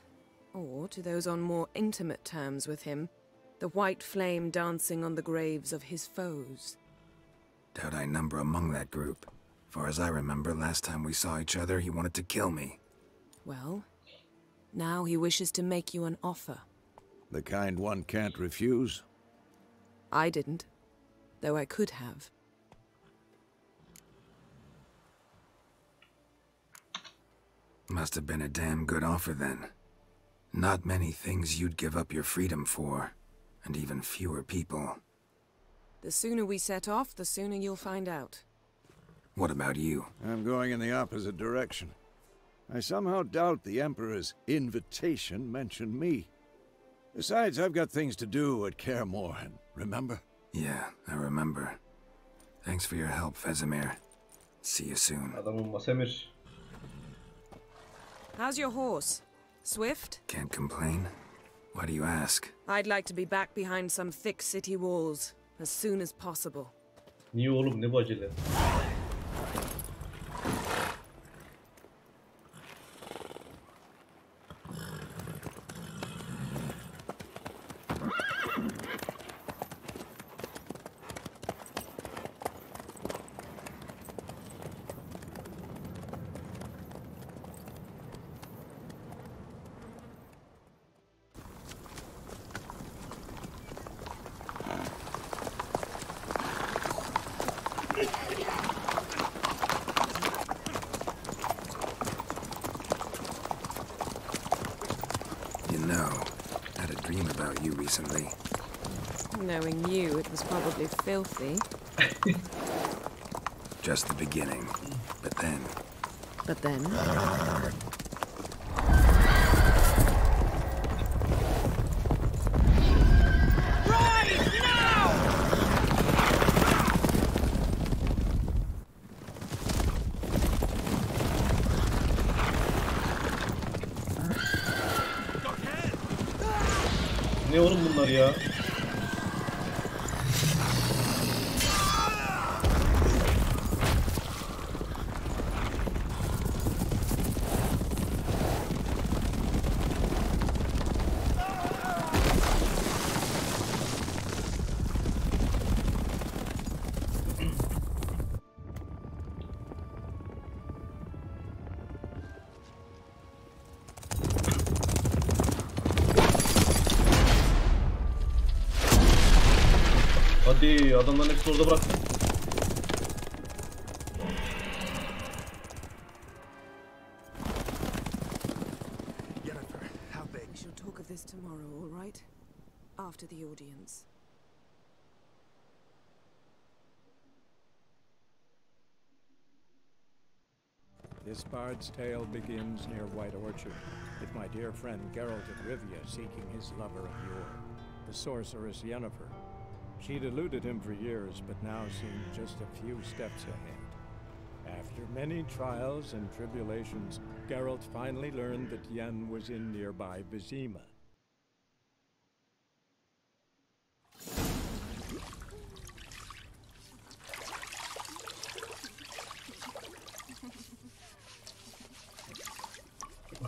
Or, to those on more intimate terms with him, the white flame dancing on the graves of his foes. Doubt I number among that group. Far as I remember, last time we saw each other, he wanted to kill me. Well, now he wishes to make you an offer. The kind one can't refuse? I didn't, though I could have. Must have been a damn good offer then. Not many things you'd give up your freedom for, and even fewer people. The sooner we set off, the sooner you'll find out. What about you? I'm going in the opposite direction. I somehow doubt the Emperor's invitation mentioned me. Besides, I've got things to do at Kaer Morhen, remember? Yeah, I remember. Thanks for your help, Vesemir. See you soon. Adamın Vesemir. How's your horse? Swift? Can't complain. Why do you ask? I'd like to be back behind some thick city walls as soon as possible. Niye oğlum, ne bu acele? You know, I had a dream about you recently. Knowing you, it was probably filthy. Just the beginning. But then... But then? Ne oğlum bunlar ya? Hadi adamların hepsini orada bırak. Yennefer, how big? We shall talk of this tomorrow, all right? After the audience. This bard's tale begins near White Orchard, with my dear friend Geralt of Rivia seeking his lover of yore, the sorceress Yennefer. She'd eluded him for years, but now seemed just a few steps ahead. After many trials and tribulations, Geralt finally learned that Yen was in nearby Vizima.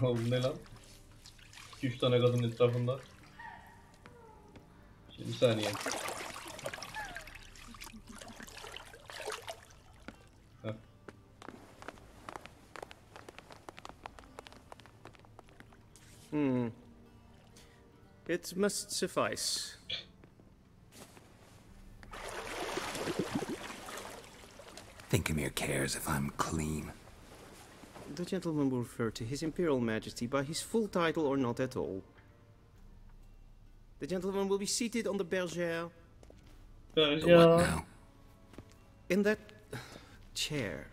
Oğlum ne lan? 2-3 tane kadın etrafında. Şimdi bir saniye. It must suffice. Thinkemere cares if I'm clean. The gentleman will refer to His Imperial Majesty by his full title or not at all. The gentleman will be seated on the bergère. The what now? In that chair.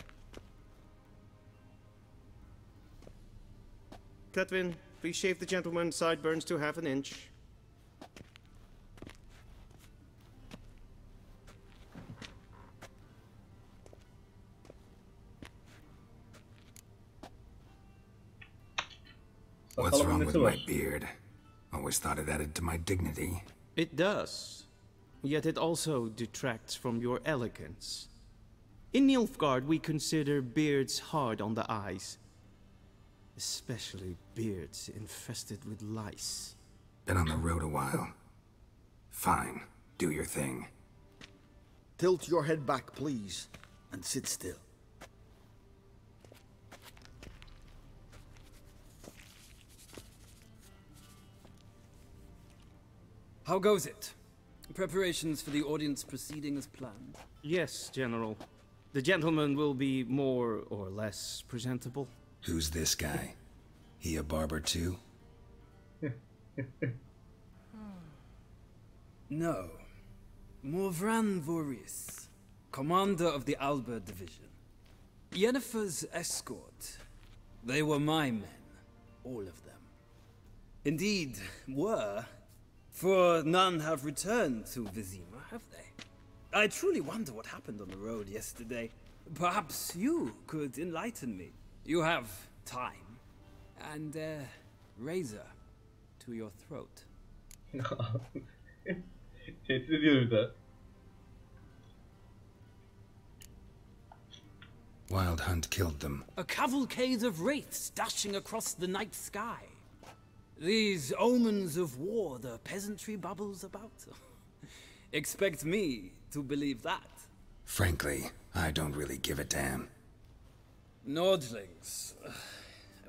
Catwin, please shave the gentleman's sideburns to half an inch. What's wrong with my beard? Always thought it added to my dignity. It does. Yet it also detracts from your elegance. In Nilfgaard, we consider beards hard on the eyes. Especially beards infested with lice. Been on the road a while. Fine, do your thing. Tilt your head back, please, and sit still. How goes it? Preparations for the audience proceeding as planned? Yes, General. The gentleman will be more or less presentable. Who's this guy? He a barber too? No. Morvran Voris, commander of the Alba division. Yennefer's escort. They were my men, all of them. Indeed, were, for none have returned to Vizima, have they? I truly wonder what happened on the road yesterday. Perhaps you could enlighten me. You have time, and a razor to your throat. Tehdit ediyor bir de. Wild Hunt killed them. A cavalcade of wraiths dashing across the night sky. These omens of war the peasantry bubbles about. Expect me to believe that. Frankly, I don't really give a damn. Nordlings.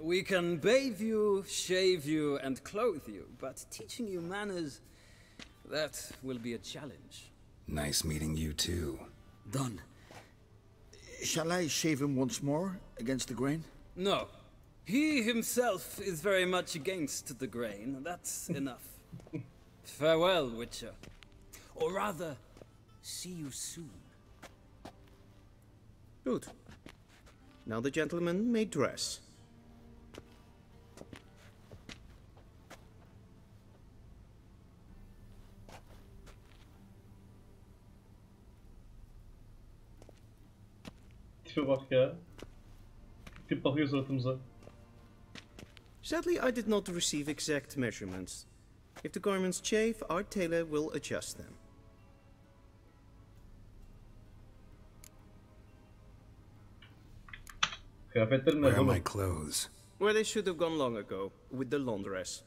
We can bathe you, shave you, and clothe you, but teaching you manners, that will be a challenge. Nice meeting you too. Done. Shall I shave him once more, against the grain? No. He himself is very much against the grain. That's enough. Farewell, Witcher. Or rather, see you soon. Good. Now the gentleman may dress. Tipe bak ya. Tip bakıyor suratımıza. Sadly, I did not receive exact measurements. If the garments chafe, our tailor will adjust them. Kıyafetlerim Where nerede are my oğlum? clothes? Where they should have gone long ago, with the laundress.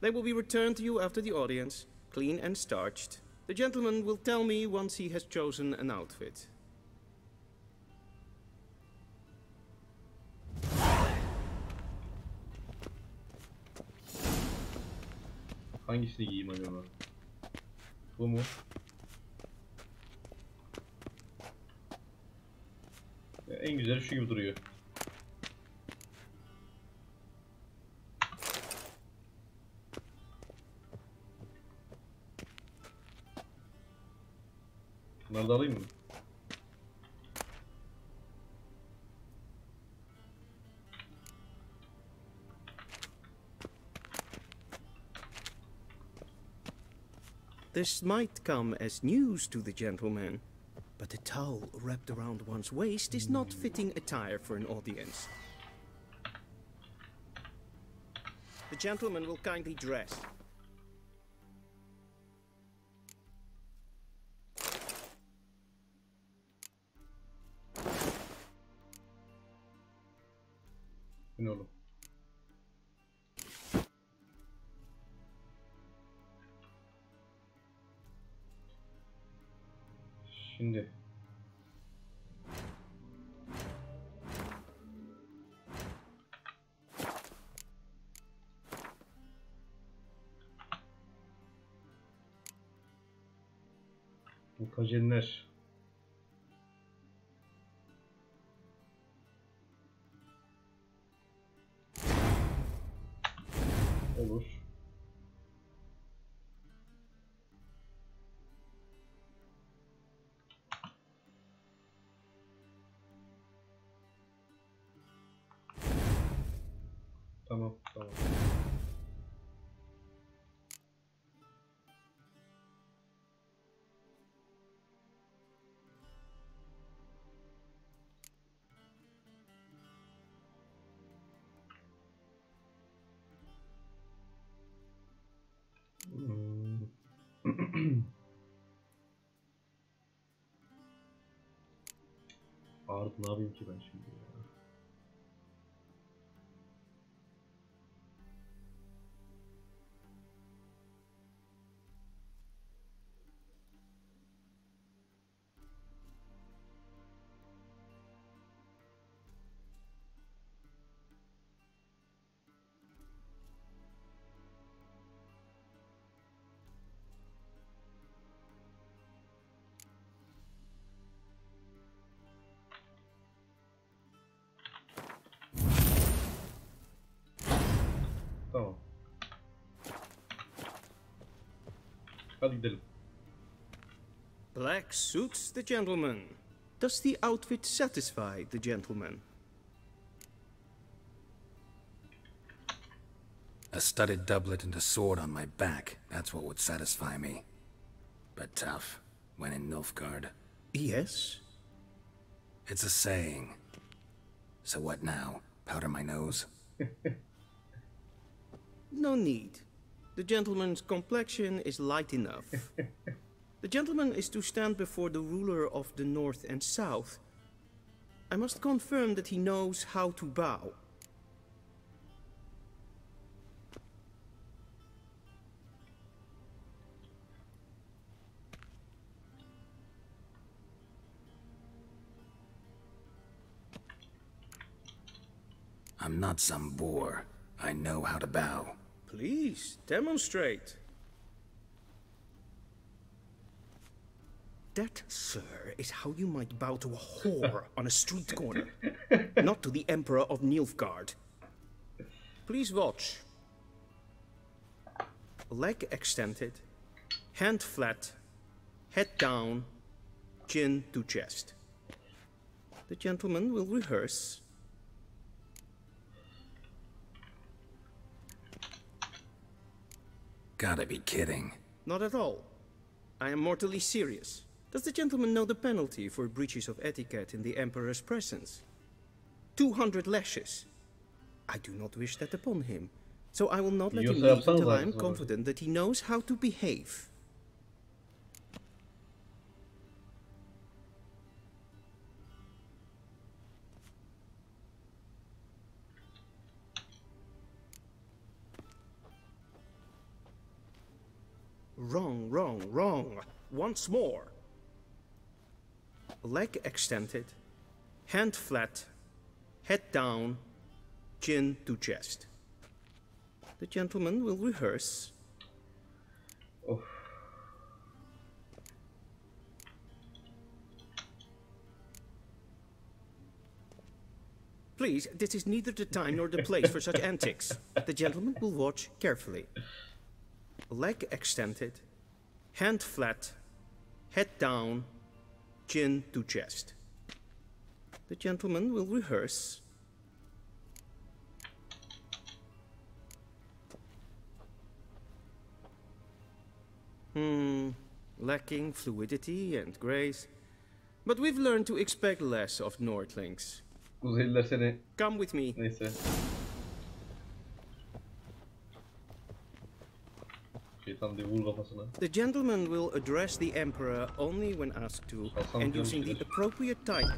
They will be returned to you after the audience, clean and starched. The gentleman will tell me once he has chosen an outfit. Hangisini giyeyim acaba? Bu mu? Ya en güzeli şu gibi duruyor. Bunları da alayım mı? This might come as news to the gentleman, but a towel wrapped around one's waist is not fitting attire for an audience. The gentleman will kindly dress. Ne oğlum? Şimdi mutajenler olur. Tamam, tamam. Ağrıdı, ne yapayım ki ben şimdi ya? Tamam. Hadi gidelim. Black suits the gentleman. Does the outfit satisfy the gentleman? A studded doublet and a sword on my back, that's what would satisfy me. But tough, when in Nilfgaard. Yes? It's a saying. So what now? Powder my nose? No need. The gentleman's complexion is light enough. The gentleman is to stand before the ruler of the North and South. I must confirm that he knows how to bow. I'm not some boor. I know how to bow. Please, demonstrate. That, sir, is how you might bow to a whore on a street corner, not to the Emperor of Nilfgaard. Please watch. Leg extended, hand flat, head down, chin to chest. The gentleman will rehearse. Gotta be kidding. Not at all. I am mortally serious. Does the gentleman know the penalty for breaches of etiquette in the Emperor's presence? 200 lashes. I do not wish that upon him, so I will not let him leave until I am confident that he knows how to behave. Wrong, wrong, wrong. Once more. Leg extended, hand flat, head down, chin to chest. The gentleman will rehearse. Oh. Please, this is neither the time nor the place for such antics. The gentleman will watch carefully. Leg extended, hand flat, head down, chin to chest. The gentleman will rehearse. Lacking fluidity and grace. But we've learned to expect less of Nordlings. Kuzeyliler seni... Come with me. Neyse. Şeytan diye vur kafasına. The gentleman will address the Emperor only when asked to, and using the appropriate title.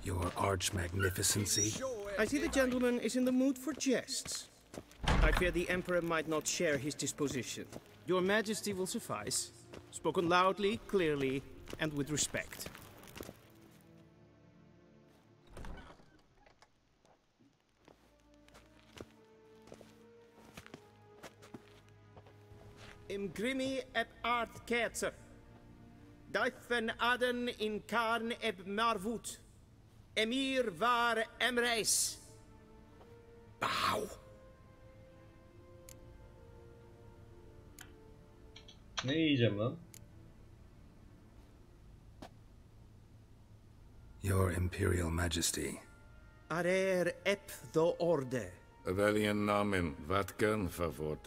Your arch magnificency. I see the gentleman is in the mood for jests. I fear the Emperor might not share his disposition. Your Majesty will suffice. Spoken loudly, clearly, and with respect. Im grimi eb art ketzer. Duifen aden in karn eb marvoet. Emir var emreis. Bow. Ne yiyeceğim lan? Your Imperial Majesty. Arer ep the orde. Welchen Namen? Wat gern favort?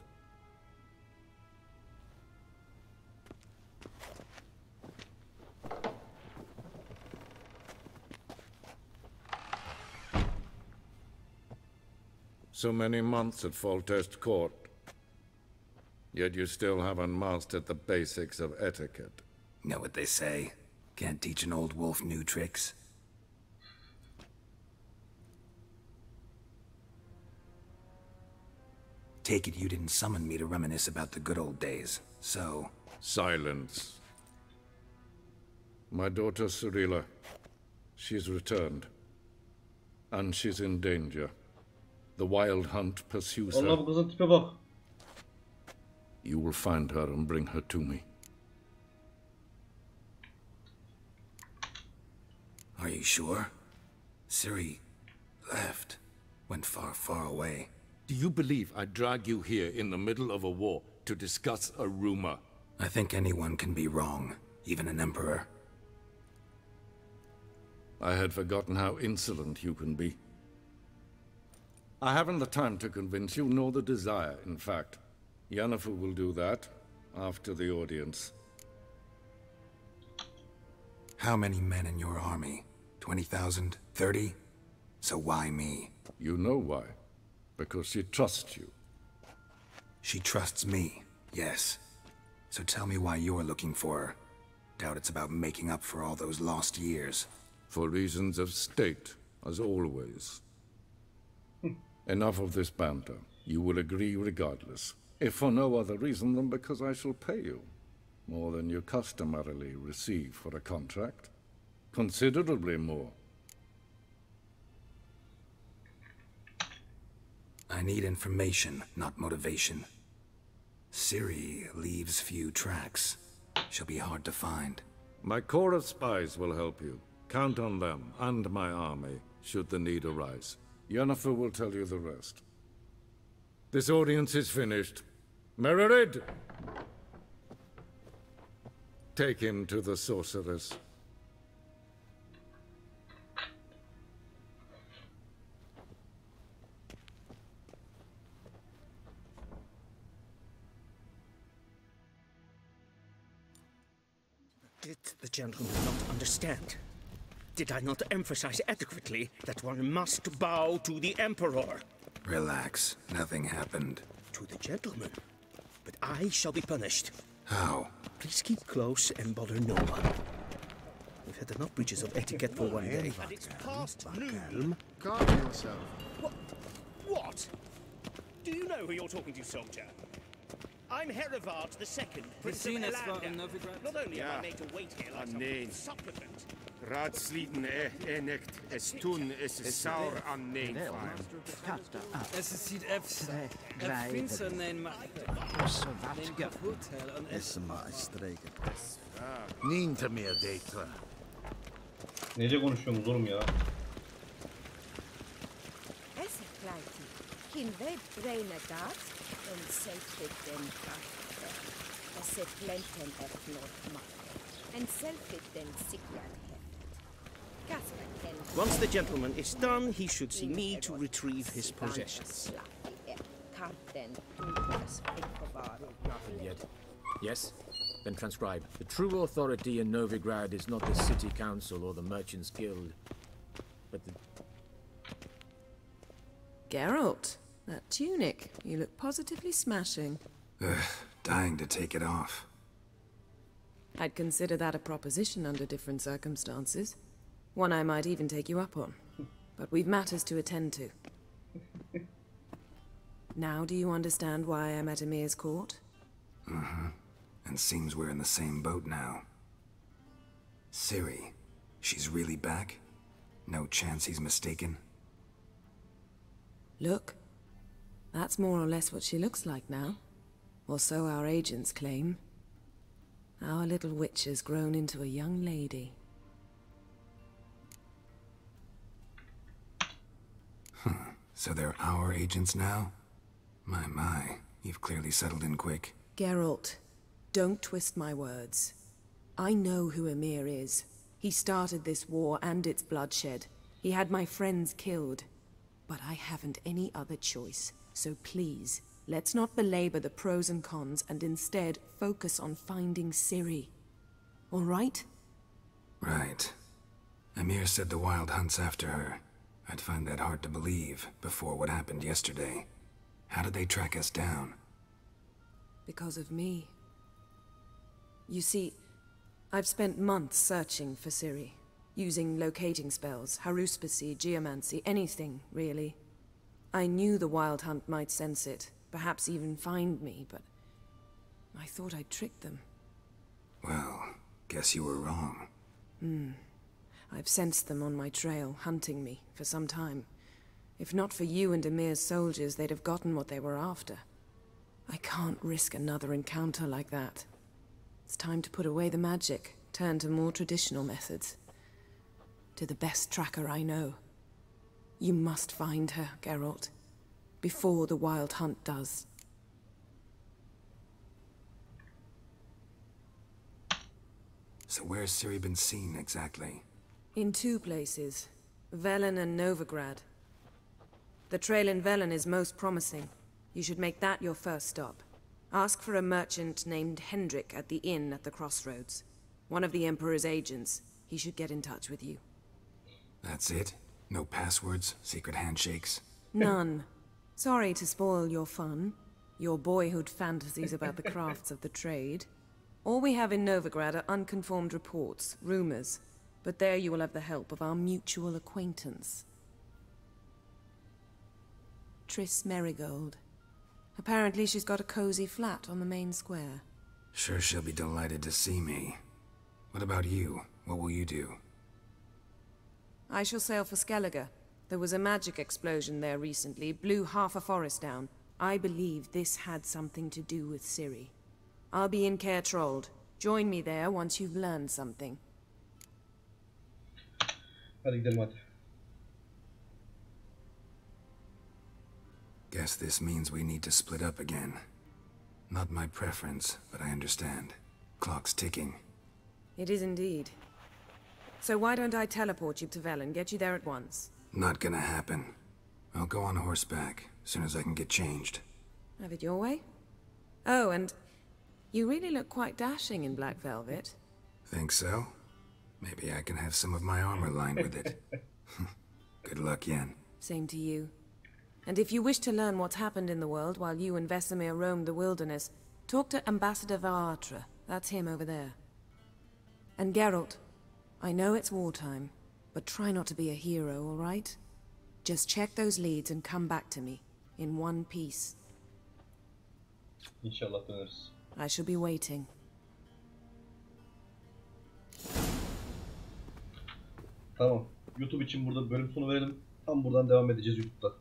So many months at Foltest Court, yet you still haven't mastered the basics of etiquette. Know what they say? Can't teach an old wolf new tricks. Take it you didn't summon me to reminisce about the good old days, so... Silence. My daughter Cyrilla, she's returned. And she's in danger. The wild hunt pursues her. Allah bu kızın tipe bak. You will find her and bring her to me. Are you sure? Ciri left. Went far, far away. Do you believe I drag you here in the middle of a war to discuss a rumor? I think anyone can be wrong, even an emperor. I had forgotten how insolent you can be. I haven't the time to convince you, nor the desire, in fact. Yennefer will do that after the audience. How many men in your army? 20,000? 30? So why me? You know why. Because she trusts you. She trusts me, yes. So tell me why you're looking for her. Doubt it's about making up for all those lost years. For reasons of state, as always. Enough of this banter. You will agree regardless. If for no other reason than because I shall pay you. More than you customarily receive for a contract. Considerably more. I need information, not motivation. Ciri leaves few tracks. She'll be hard to find. My corps of spies will help you. Count on them, and my army, should the need arise. Yennefer will tell you the rest. This audience is finished. Mererid! Take him to the sorceress. Did the gentleman not understand? Did I not emphasize adequately that one must bow to the Emperor? Relax. Nothing happened. To the gentleman. But I shall be punished. How? Please keep close and bother no one. We've had enough breaches of etiquette for one day. But it's past noon. Calm yourself. What? Do you know who you're talking to, soldier? I'm Herivard II, Prince of Elanda. Not only am I made to wait here like some supplicant. Raadsliden enikt es tun es saur an nein Es ziet even finster nein Is maar een streker. Niet meer data. Nece konuşuyorsunuz oğlum ya? Es kleiti. Kin web braina dat en selfit den kaffe. Es se plenten et not makke. En selfit den sikran heft. Once the gentleman is done, he should see me to retrieve his possessions. Nothing yet. Yes? Then transcribe. The true authority in Novigrad is not the city council or the merchants guild, but the... Geralt, that tunic. You look positively smashing. Dying to take it off. I'd consider that a proposition under different circumstances. One I might even take you up on. But we've matters to attend to. Now do you understand why I'm at Emir's court? Mm-hmm. And seems we're in the same boat now. Ciri, she's really back? No chance he's mistaken? Look. That's more or less what she looks like now. Or so our agents claim. Our little witch has grown into a young lady. So they're our agents now? My, you've clearly settled in quick. Geralt, don't twist my words. I know who Emir is. He started this war and its bloodshed. He had my friends killed. But I haven't any other choice. So please, let's not belabor the pros and cons and instead focus on finding Ciri. All right? Right. Emir said the Wild Hunt's after her. I'd find that hard to believe before what happened yesterday. How did they track us down? Because of me. You see, I've spent months searching for Ciri. Using locating spells, haruspicy, geomancy, anything, really. I knew the Wild Hunt might sense it, perhaps even find me, but I thought I'd tricked them. Well, guess you were wrong. I've sensed them on my trail, hunting me, for some time. If not for you and Emir's soldiers, they'd have gotten what they were after. I can't risk another encounter like that. It's time to put away the magic, turn to more traditional methods. To the best tracker I know. You must find her, Geralt. before the Wild Hunt does. So where's Ciri been seen exactly? In 2 places, Velen and Novigrad. The trail in Velen is most promising. You should make that your first stop. Ask for a merchant named Hendrik at the inn at the crossroads. One of the Emperor's agents. He should get in touch with you. That's it? No passwords? Secret handshakes? None. Sorry to spoil your fun. Your boyhood fantasies about the crafts of the trade. All we have in Novigrad are unconfirmed reports, rumors. But there you will have the help of our mutual acquaintance. Triss Merigold. Apparently she's got a cozy flat on the main square. Sure she'll be delighted to see me. What about you? What will you do? I shall sail for Skellige. There was a magic explosion there recently, blew half a forest down. I believe this had something to do with Ciri. I'll be in Caer Trold. Join me there once you've learned something. Hadi gidelim hadi. Guess this means we need to split up again. Not my preference, but I understand. Clock's ticking. It is indeed. So why don't I teleport you to Velen, get you there at once? Not gonna happen. I'll go on horseback, as soon as I can get changed. Have it your way? Oh, and you really look quite dashing in black velvet. Think so? Maybe I can have some of my armor lined with it. Good luck, Yen. Same to you. And if you wish to learn what's happened in the world while you and Vesemir roamed the wilderness, talk to Ambassador Varatra. That's him over there. And Geralt, I know it's wartime, but try not to be a hero, all right? Just check those leads and come back to me, in one piece. İnşallah döneriz. I shall be waiting. Tamam. YouTube için burada bölüm sonu verelim. Tam buradan devam edeceğiz YouTube'da.